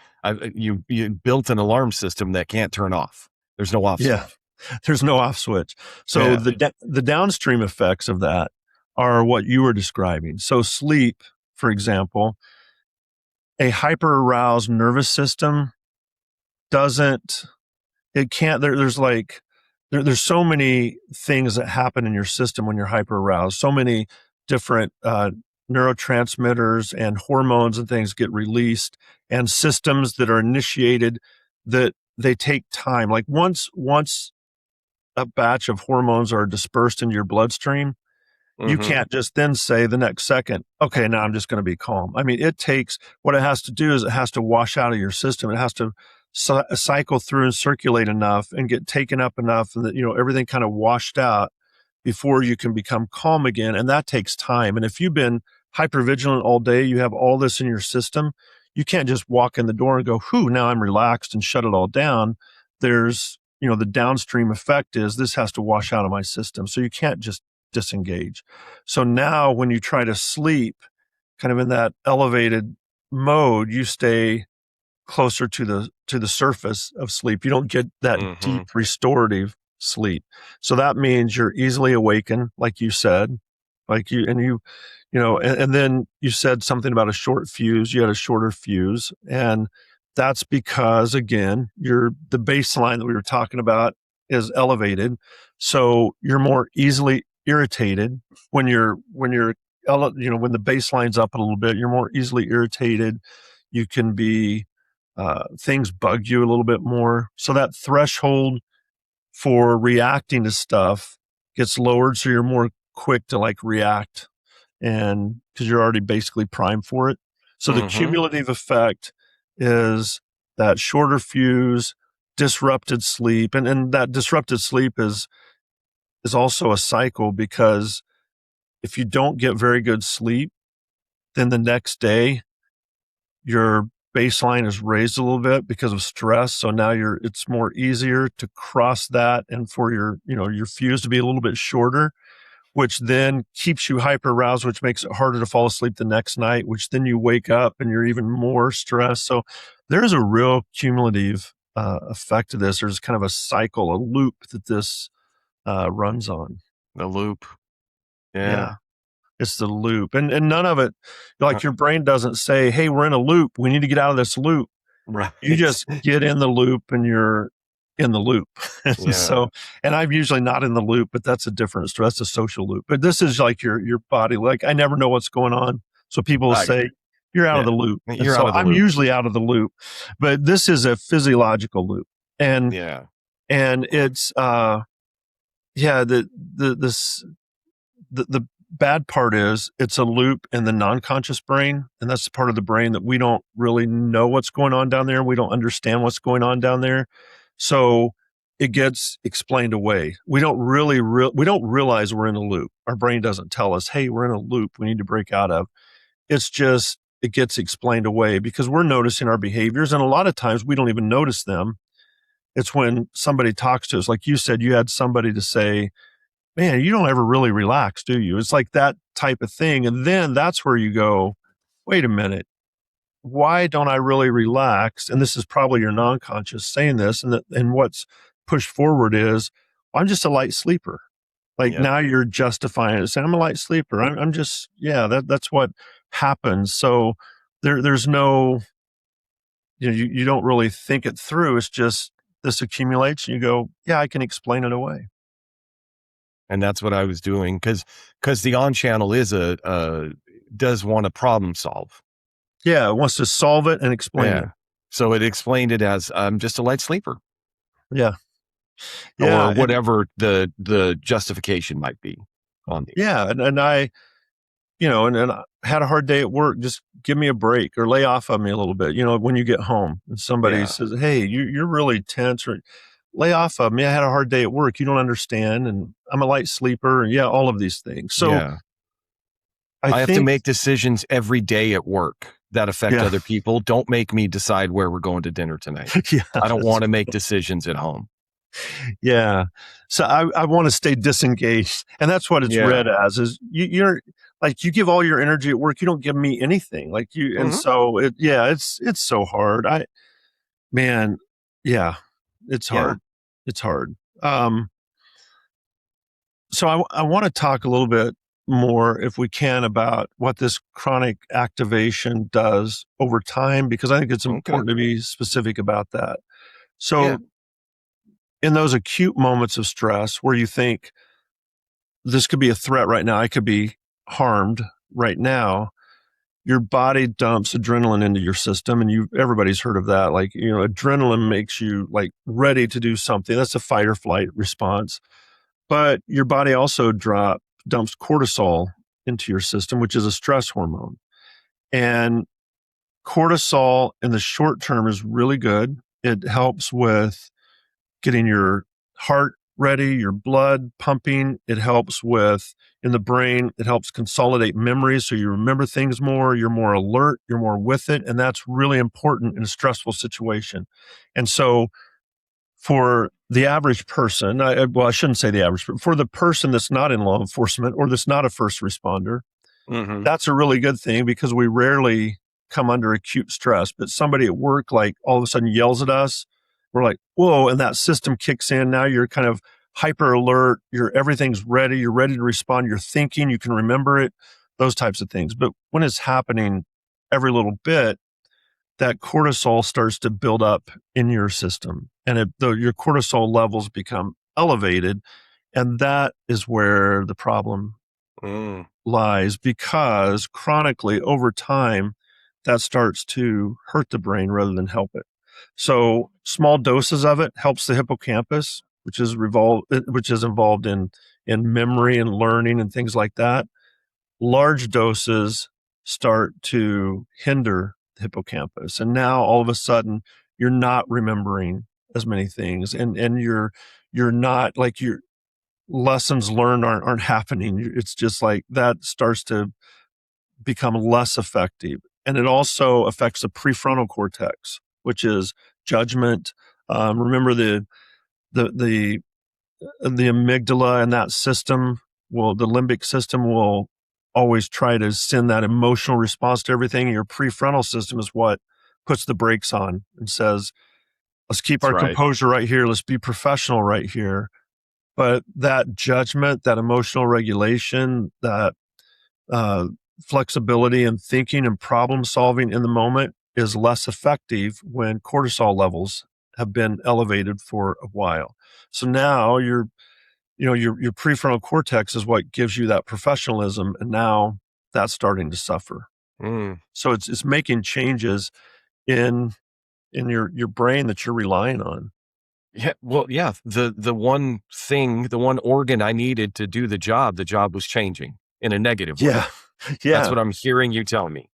S1: you built an alarm system that can't turn off. There's no off
S2: Yeah.
S1: switch.
S2: There's no off switch. So
S1: Yeah.
S2: the downstream effects of that are what you were describing. So sleep, for example, a hyper aroused nervous system doesn't it can't there's like there's so many things that happen in your system when you're hyper aroused. So many different neurotransmitters and hormones and things get released, and systems that are initiated that they take time. Like once a batch of hormones are dispersed into your bloodstream, you
S1: Mm-hmm.
S2: can't just then say the next second, okay, now I'm just going to be calm. I mean, what it has to do is it has to wash out of your system. It has to cycle through and circulate enough and get taken up enough, and that, everything kind of washed out before you can become calm again. And that takes time. And if you've been hypervigilant all day, you have all this in your system, you can't just walk in the door and go, whew, now I'm relaxed and shut it all down. There's, the downstream effect is this has to wash out of my system. So you can't just disengage. So now when you try to sleep kind of in that elevated mode, you stay closer to the surface of sleep. You don't get that
S1: Mm-hmm.
S2: deep restorative sleep. So that means you're easily awakened, like you said, and then you said something about a short fuse. You had a shorter fuse, and that's because again, the baseline that we were talking about is elevated, so you're more easily irritated when the baseline's up a little bit. You're more easily irritated. You can be things bug you a little bit more. So that threshold for reacting to stuff gets lowered. So you're more quick to like react, and because you're already basically primed for it. So the
S1: Mm-hmm.
S2: cumulative effect is that shorter fuse, disrupted sleep. And that disrupted sleep is also a cycle, because if you don't get very good sleep, then the next day your baseline is raised a little bit because of stress. So now it's more easier to cross that, and for your fuse to be a little bit shorter, which then keeps you hyper aroused, which makes it harder to fall asleep the next night, which then you wake up and you're even more stressed. So there's a real cumulative effect to this. There's kind of a cycle, a loop that this runs on.
S1: The loop. Yeah.
S2: Yeah. It's the loop. And none of it,
S1: Uh,
S2: like your brain doesn't say, hey, we're in a loop. We need to get out of this loop. You
S1: right.
S2: just get in the loop and you're in the loop. And
S1: Yeah.
S2: and I'm usually not in the loop, but that's a different story. That's a social loop. But this is like your body. Like I never know what's going on. So people will
S1: I got
S2: say,
S1: it.
S2: you're out of
S1: Yeah.
S2: the loop. And
S1: You're out
S2: so
S1: of the
S2: I'm
S1: loop.
S2: usually out of the loop. But this is a physiological loop. And
S1: Yeah.
S2: and it's yeah, the bad part is it's a loop in the non-conscious brain, and that's the part of the brain that we don't really know what's going on down there. We don't understand what's going on down there, so it gets explained away. We don't realize we're in a loop. Our brain doesn't tell us, hey, we're in a loop we need to break out of. It's just it gets explained away because we're noticing our behaviors, and a lot of times we don't even notice them It's when somebody talks to us, like you said, you had somebody to say, man, you don't ever really relax, do you? It's like that type of thing. And then that's where you go, wait a minute, why don't I really relax? And this is probably your non-conscious saying this. And what's pushed forward is, I'm just a light sleeper. Like
S1: Yep.
S2: now you're justifying it, saying I'm a light sleeper. I'm just, yeah, that's what happens. So there's no, you don't really think it through. It's just this accumulates and you go, yeah, I can explain it away.
S1: And that's what I was doing because the on channel is does want to problem solve.
S2: Yeah, it wants to solve it and explain it.
S1: Yeah. So it explained it as I'm just a light sleeper
S2: Yeah.
S1: or
S2: Yeah.
S1: whatever the justification might be on the.
S2: Yeah. And I, and I had a hard day at work. Just give me a break or lay off of me a little bit. When you get home and somebody
S1: Yeah.
S2: says, hey, you're really tense, or lay off of me. I had a hard day at work. You don't understand. And I'm a light sleeper. And yeah, all of these things. So
S1: Yeah.
S2: I
S1: I have to
S2: think,
S1: make decisions every day at work that affect
S2: yeah,
S1: other people. Don't make me decide where we're going to dinner tonight.
S2: yeah,
S1: I don't want to make decisions at home.
S2: yeah. So I want to stay disengaged. And that's what it's
S1: Yeah.
S2: read as is you're like, you give all your energy at work. You don't give me anything like you. And
S1: Mhm.
S2: so it's so hard. Man, yeah, it's
S1: Yeah.
S2: hard. It's hard. So I want to talk a little bit more, if we can, about what this chronic activation does over time, because I think it's
S1: Okay.
S2: important to be specific about that.
S1: Yeah.
S2: So in those acute moments of stress where you think this could be a threat right now, I could be harmed right now, your body dumps adrenaline into your system. And everybody's heard of that. Like, adrenaline makes you like ready to do something. That's a fight or flight response. But your body also dumps cortisol into your system, which is a stress hormone. And cortisol in the short term is really good. It helps with getting your heart ready, your blood pumping. It helps with in the brain, it helps consolidate memories. So you remember things more, you're more alert, you're more with it. And that's really important in a stressful situation. And so for the average person, I shouldn't say the average, but for the person that's not in law enforcement or that's not a first responder,
S1: Hmm.
S2: that's a really good thing because we rarely come under acute stress. But somebody at work, like all of a sudden yells at us, we're like, whoa, and that system kicks in. Now you're kind of hyper alert. Everything's ready. You're ready to respond. You're thinking, you can remember it, those types of things. But when it's happening every little bit, that cortisol starts to build up in your system and your cortisol levels become elevated. And that is where the problem
S1: Mm.
S2: lies, because chronically over time, that starts to hurt the brain rather than help it. So small doses of it helps the hippocampus, which is involved in memory and learning and things like that. Large doses start to hinder the hippocampus. And now all of a sudden you're not remembering as many things, and you're not like your lessons learned aren't happening. It's just like that starts to become less effective. And it also affects the prefrontal cortex, which is judgment. Remember the the amygdala and that system the limbic system will always try to send that emotional response to everything. Your prefrontal system is what puts the brakes on and says, let's keep
S1: That's
S2: our
S1: right.
S2: composure right here. Let's be professional right here. But that judgment, that emotional regulation, that uh, flexibility and thinking and problem solving in the moment is less effective when cortisol levels have been elevated for a while. So now your prefrontal cortex is what gives you that professionalism, and now that's starting to suffer.
S1: Mm.
S2: So it's making changes in your brain that you're relying on.
S1: Yeah. Well, yeah. The one thing, the one organ I needed to do the job was changing in a negative way.
S2: Yeah.
S1: That's
S2: Yeah.
S1: what I'm hearing you tell me.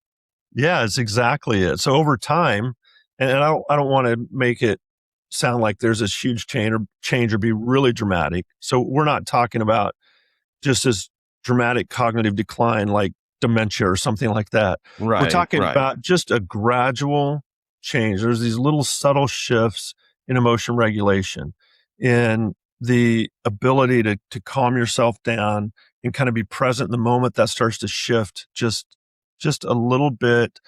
S2: Yeah, it's exactly it. So over time, and I don't want to make it sound like there's this huge change or be really dramatic. So we're not talking about just this dramatic cognitive decline like dementia or something like that. We're
S1: Right.
S2: talking
S1: Right.
S2: about just a gradual change. There's these little subtle shifts in emotion regulation, in the ability to calm yourself down and kind of be present in the moment. That starts to shift just a little bit,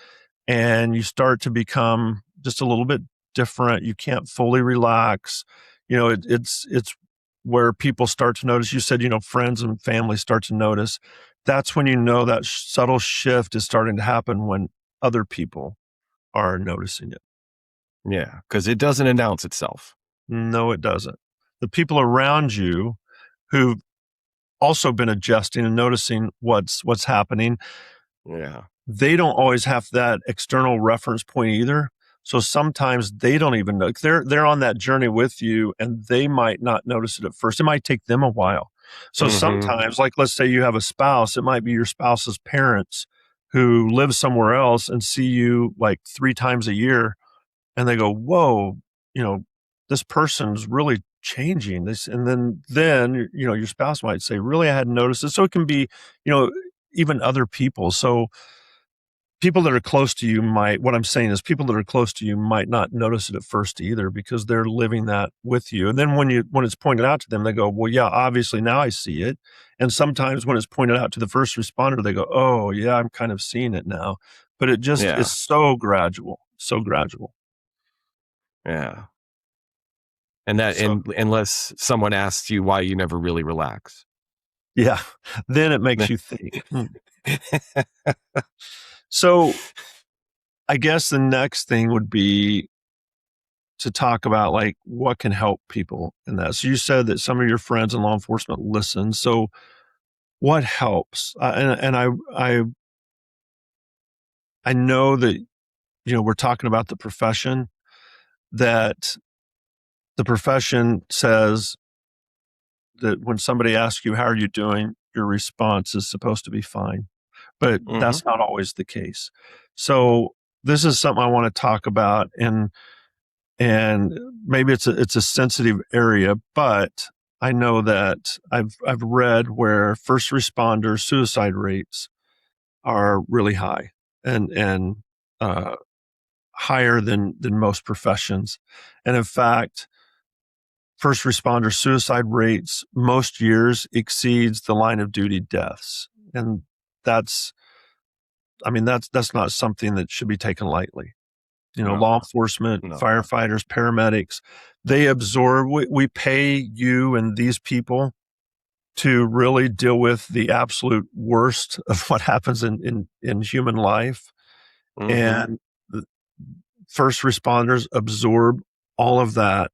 S2: and you start to become just a little bit different. You can't fully relax. It's where people start to notice. You said, friends and family start to notice. That's when that subtle shift is starting to happen, when other people are noticing it.
S1: Yeah, because it doesn't announce itself.
S2: No, it doesn't. The people around you who've also been adjusting and noticing what's happening,
S1: Yeah.
S2: they don't always have that external reference point either. So sometimes they don't even know. They're on that journey with you, and they might not notice it at first. It might take them a while. So
S1: Mm-hmm.
S2: sometimes, like, let's say you have a spouse, it might be your spouse's parents who live somewhere else and see you like 3 times a year, and they go, "Whoa, you know, this person's really changing." This, and then your spouse might say, "Really, I hadn't noticed it." So it can be, you know, even other people. So people that are close to you might, what I'm saying is, people that are close to you might not notice it at first either, because they're living that with you. And then when it's pointed out to them, they go, "Well, yeah, obviously now I see it." And sometimes when it's pointed out to the first responder, they go, "Oh, yeah, I'm kind of seeing it now." But it just is
S1: Yeah.
S2: so gradual, so gradual.
S1: Yeah. And that,
S2: So
S1: and unless someone asks you why you never really relax.
S2: yeah, then it makes you think. So I guess the next thing would be to talk about, like, what can help people in that. So you said that some of your friends in law enforcement listen. So what helps? I know that, we're talking about the profession, that the profession says that when somebody asks you, "How are you doing?" your response is supposed to be fine, but
S1: Hmm.
S2: that's not always the case. So this is something I want to talk about, and maybe it's a sensitive area, but I know that I've read where first responder suicide rates are really high, and uh, higher than most professions. And in fact, first responder suicide rates most years exceeds the line of duty deaths. And that's, that's not something that should be taken lightly.
S1: No,
S2: Law enforcement,
S1: no.
S2: firefighters, paramedics, they absorb, we pay you and these people to really deal with the absolute worst of what happens in human life.
S1: Hmm.
S2: And the first responders absorb all of that,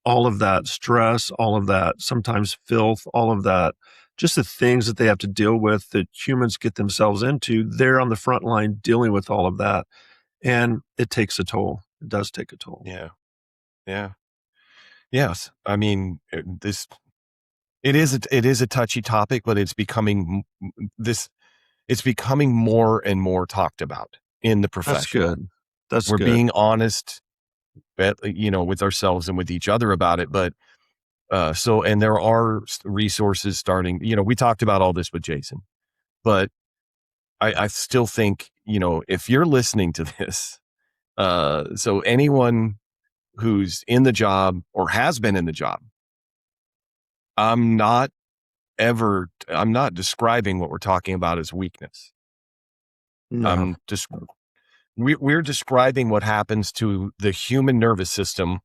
S2: all of that stress, all of that, sometimes filth, all of that, just the things that they have to deal with that humans get themselves into. They're on the front line dealing with all of that. And it takes a toll. It does take a toll.
S1: Yeah. Yeah. Yes. I mean, it is a touchy topic, but this, it's becoming more and more talked about in the
S2: That's
S1: profession.
S2: good. That's
S1: We're
S2: good.
S1: being honest, with ourselves and with each other about it. But and there are resources starting. We talked about all this with Jason, but I still think, if you're listening to this, so anyone who's in the job or has been in the job, I'm not I'm not describing what we're talking about as weakness.
S2: No.
S1: I'm just, we're describing what happens to the human nervous system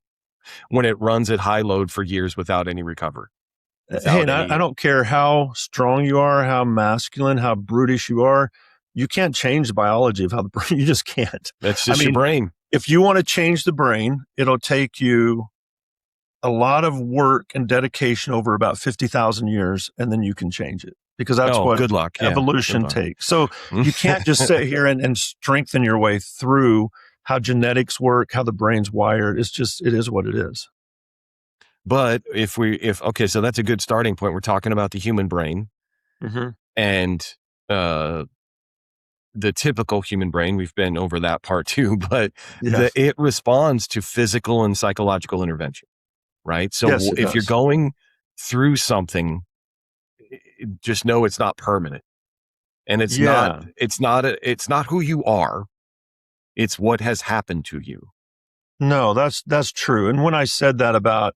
S1: when it runs at high load for years without any recovery,
S2: Hey,
S1: without
S2: and I
S1: any,
S2: don't care how strong you are, how masculine, how brutish you are. You can't change the biology of how the brain, you just can't.
S1: that's
S2: I
S1: just your
S2: mean,
S1: brain.
S2: if you want to change the brain, it'll take you a lot of work and dedication over about 50,000 years, and then you can change it, because that's
S1: Oh,
S2: what
S1: good luck. Yeah. Good
S2: evolution
S1: luck.
S2: takes. So you can't just sit here and strengthen your way through how genetics work, how the brain's wired. It is what it is.
S1: But okay, so that's a good starting point. We're talking about the human brain
S2: Mm-hmm.
S1: and, uh, the typical human brain. We've been over that part too, but
S2: Yeah.
S1: it responds to physical and psychological intervention, right? So
S2: Yes, it
S1: if you're
S2: does.
S1: going through something, just know it's not permanent, and
S2: Yeah.
S1: it's not who you are. It's what has happened to you.
S2: No, that's true. And when I said that about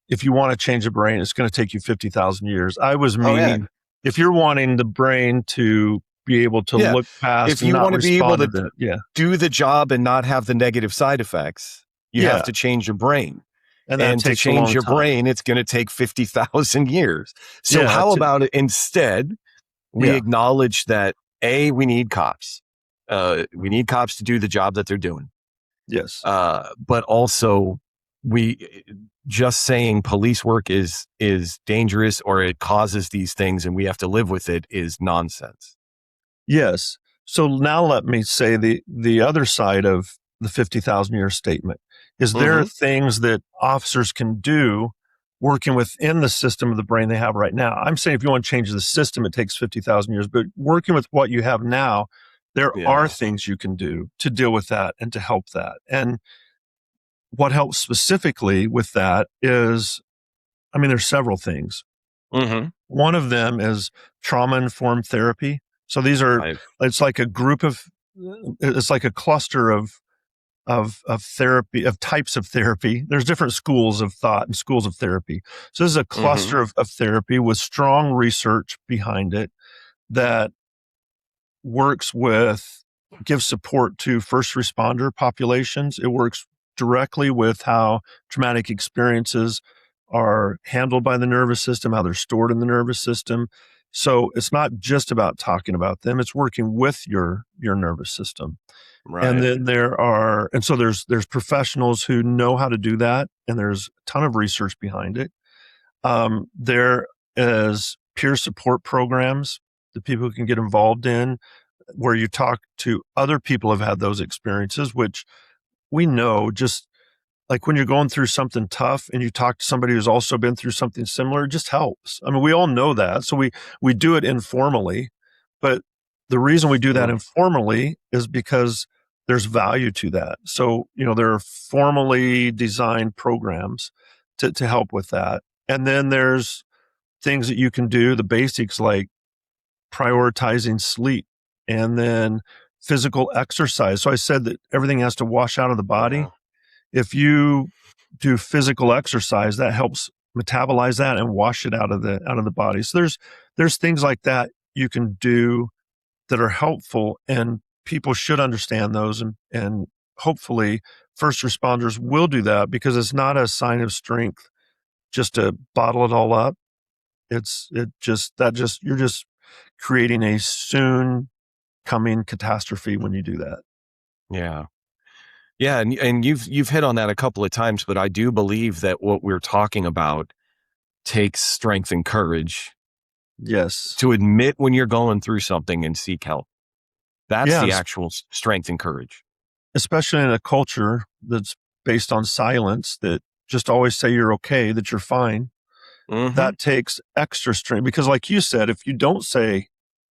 S2: if you want to change the brain, it's going to take you 50,000 years, I was
S1: Oh yeah.
S2: meaning if you're wanting the brain to be able to
S1: Yeah.
S2: look past
S1: If
S2: and
S1: you
S2: not
S1: want to be able
S2: respond to
S1: to
S2: that. Yeah.
S1: do the job and not have the negative side effects, you have
S2: Yeah.
S1: to change your brain.
S2: And that
S1: And to
S2: takes a
S1: change
S2: long
S1: your
S2: time.
S1: brain, it's going to take 50,000 years. So
S2: Yeah.
S1: how about it instead we
S2: Yeah.
S1: acknowledge that we need cops. We need cops to do the job that they're doing.
S2: Yes.
S1: But also we just saying police work is dangerous or it causes these things and we have to live with it is nonsense.
S2: Yes. So now let me say the other side of the 50,000 year statement is there are
S1: Mm-hmm.
S2: things that officers can do working within the system of the brain they have right now. I'm saying if you want to change the system, it takes 50,000 years, but working with what you have now, there are
S1: Yeah.
S2: things you can do to deal with that and to help that. And what helps specifically with that is, I mean, there's several things.
S1: Mm-hmm.
S2: One of them is trauma informed therapy. So these are,
S1: I've
S2: it's like a group of, it's like a cluster of therapy, of types of therapy. There's different schools of thought and schools of therapy. So this is a
S1: mm-hmm.
S2: cluster of therapy with strong research behind it that works with, gives support to first responder populations. It works directly with how traumatic experiences are handled by the nervous system, how they're stored in the nervous system. So it's not just about talking about them, it's working with your nervous system. And
S1: Right.
S2: then and so there's professionals who know how to do that, and there's a ton of research behind it. There is peer support programs that people can get involved in where you talk to other people who've had those experiences, which we know just like when you're going through something tough and you talk to somebody who's also been through something similar, it just helps. I mean, we all know that. So we do it informally, but the reason we do that
S1: Mm.
S2: informally is because there's value to that. So, there are formally designed programs to help with that. And then there's things that you can do, the basics like prioritizing sleep and then physical exercise. So I said that everything has to wash out of the body.
S1: Yeah.
S2: If you do physical exercise, that helps metabolize that and wash it out of the body. So there's things like that you can do that are helpful, and people should understand those, and hopefully first responders will do that because it's not a sign of strength just to bottle it all up. You're just creating a soon coming catastrophe when you do that.
S1: Yeah. Yeah, and you've hit on that a couple of times, but I do believe that what we're talking about takes strength and courage
S2: Yes.
S1: to admit when you're going through something and seek help. That's
S2: Yeah.
S1: the actual strength and courage.
S2: Especially in a culture that's based on silence, that just always say you're okay, that you're fine.
S1: Mm-hmm.
S2: That takes extra strength because, like you said, if you don't say,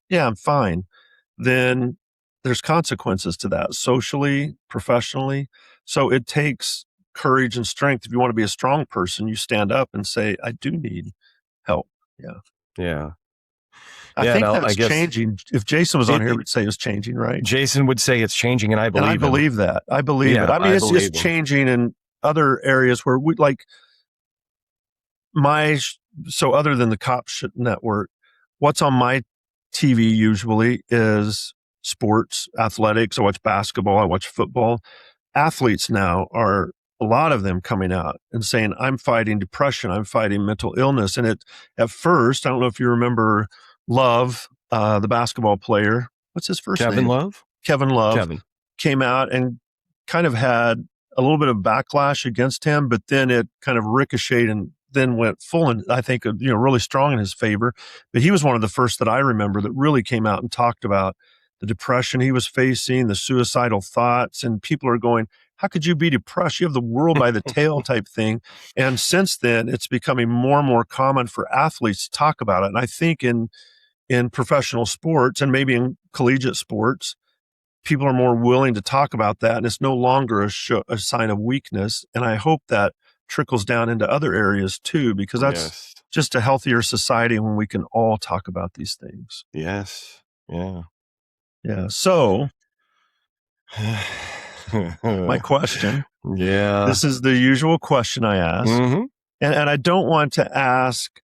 S2: yeah, I'm fine, then there's consequences to that socially, professionally. So it takes courage and strength. If you want to be a strong person, you stand up and say, I do need help. Yeah.
S1: Yeah.
S2: I
S1: Yeah.
S2: think
S1: No, I
S2: that's
S1: guess
S2: changing. If Jason was on here,
S1: it
S2: we'd say it's changing, right?
S1: Jason would say it's changing, and I
S2: And I
S1: believe him.
S2: believe that. I believe it.
S1: Yeah,
S2: I mean,
S1: I
S2: it's
S1: believe him.
S2: changing in other areas where we like my, so other than the network, what's on my TV usually is sports, athletics. I watch basketball. I watch football. Athletes now are, a lot of them coming out and saying, I'm fighting depression. I'm fighting mental illness. And at first, I don't know if you remember Love, the basketball player. What's his first
S1: Kevin
S2: name?
S1: Love?
S2: Kevin Love
S1: Kevin.
S2: came out and kind of had a little bit of backlash against him, but then it kind of ricocheted and then went full and I think, really strong in his favor. But he was one of the first that I remember that really came out and talked about the depression he was facing, the suicidal thoughts, and people are going, how could you be depressed? You have the world by the tail type thing. And since then, it's becoming more and more common for athletes to talk about it. And I think in professional sports and maybe in collegiate sports, people are more willing to talk about that, and it's no longer a sign of weakness. And I hope that trickles down into other areas too, because that's
S1: Yes.
S2: just a healthier society when we can all talk about these things.
S1: Yes. Yeah.
S2: Yeah. So my question.
S1: Yeah.
S2: This is the usual question I ask.
S1: Hmm.
S2: And I don't want to ask,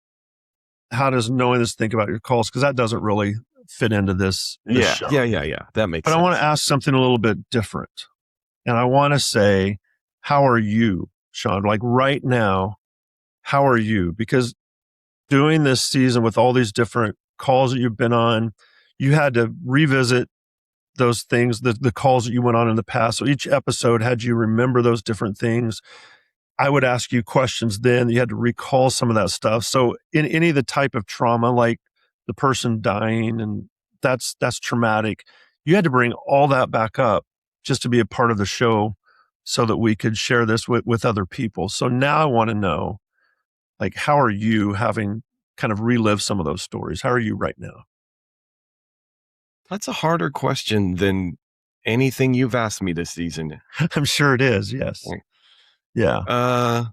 S2: how does knowing this think about your calls? Because that doesn't really fit into this
S1: Yeah.
S2: show.
S1: Yeah. That makes
S2: But I want
S1: sense.
S2: to ask something a little bit different. And I want to say, how are you, Sean? Like right now, how are you? Because doing this season with all these different calls that you've been on, you had to revisit those things, the calls that you went on in the past. So each episode had you remember those different things. I would ask you questions then. You had to recall some of that stuff. So in any of the type of trauma, like the person dying, and that's traumatic, you had to bring all that back up just to be a part of the show so that we could share this with other people. So now I want to know, like, how are you having kind of relived some of those stories? How are you right now?
S1: That's a harder question than anything you've asked me this season.
S2: I'm sure it is. Yes. Yeah.
S1: Uh,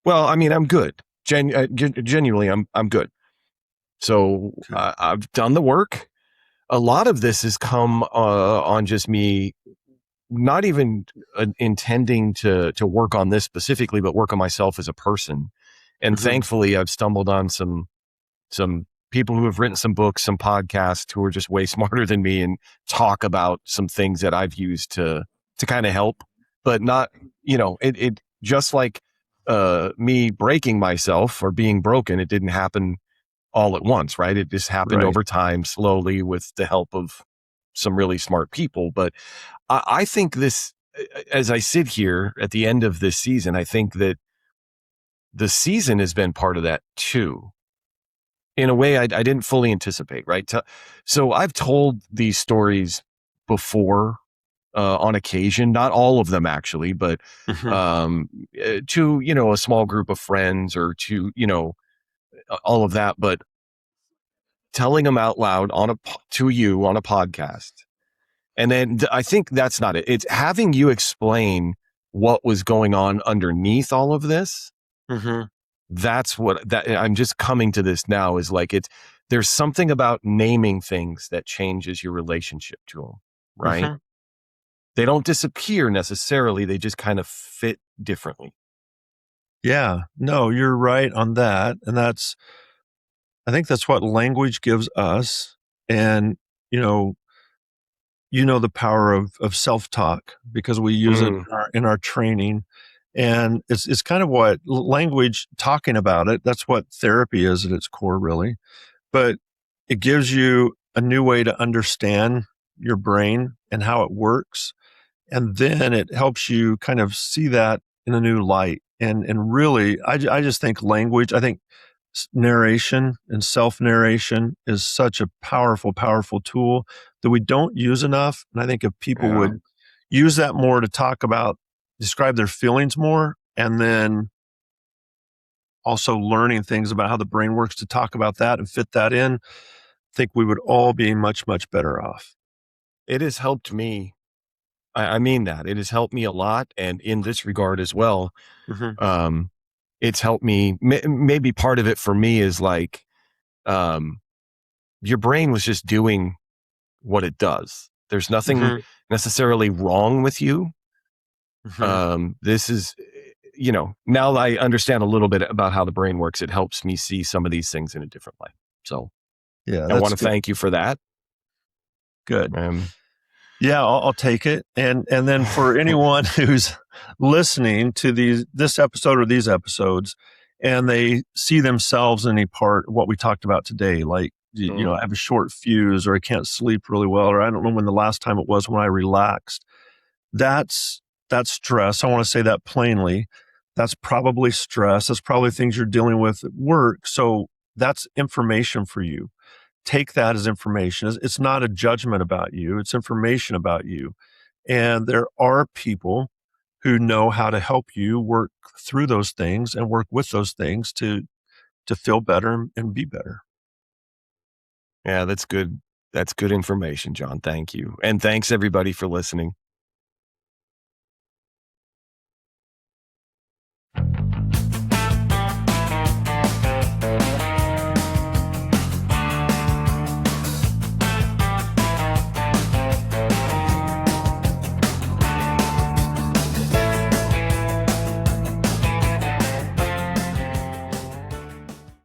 S1: well, I mean, I'm good. Genuinely, I'm good. So
S2: Okay.
S1: I've done the work. A lot of this has come on just me not even intending to work on this specifically, but work on myself as a person. And
S2: Mm-hmm.
S1: thankfully, I've stumbled on some people who have written some books, some podcasts who are just way smarter than me and talk about some things that I've used to kind of help, but not, it just like me breaking myself or being broken, it didn't happen all at once, right? It just happened
S2: Right.
S1: over time, slowly, with the help of some really smart people. But I think this, as I sit here at the end of this season, I think that the season has been part of that too, in a way I didn't fully anticipate, right? So I've told these stories before on occasion, not all of them actually, but
S2: Mm-hmm.
S1: to, a small group of friends or to, all of that. But telling them out loud to you on a podcast. And then I think that's not it. It's having you explain what was going on underneath all of this.
S2: Mm-hmm.
S1: That's what that I'm just coming to this now is like, there's something about naming things that changes your relationship to them, right?
S2: Mm-hmm.
S1: They don't disappear necessarily. They just kind of fit differently.
S2: Yeah. No, you're right on that. And I think that's what language gives us. And, you know, the power of self-talk because we use it
S1: Mm,
S2: in our training. And it's kind of what language, talking about it, that's what therapy is at its core, really. But it gives you a new way to understand your brain and how it works. And then it helps you kind of see that in a new light. And really, I just think language, I think narration and self narration is such a powerful, powerful tool that we don't use enough. And I think if people
S1: yeah.
S2: would use that more to talk about, describe their feelings more, and then also learning things about how the brain works to talk about that and fit that in, I think we would all be much, much better off.
S1: It has helped me. I mean that. It has helped me a lot. And in this regard as well,
S2: Hmm.
S1: um, it's helped me. Maybe part of it for me is like, um, your brain was just doing what it does. There's nothing
S2: Hmm.
S1: necessarily wrong with you.
S2: Hmm.
S1: This is, now that I understand a little bit about how the brain works, it helps me see some of these things in a different light. So
S2: Yeah,
S1: I
S2: that's
S1: want to
S2: good.
S1: thank you for that.
S2: Good.
S1: Um,
S2: Yeah, I'll take it. And then for anyone who's listening to this episode or these episodes, and they see themselves in any part of what we talked about today, like I have a short fuse, or I can't sleep really well, or I don't know when the last time it was when I relaxed. That's stress. I want to say that plainly. That's probably stress. That's probably things you're dealing with at work. So that's information for you. Take that as information. It's not a judgment about you, it's information about you. And there are people who know how to help you work through those things and work with those things to feel better and be better.
S1: yeah, that's good. That's good information, John. Thank you. And thanks everybody for listening.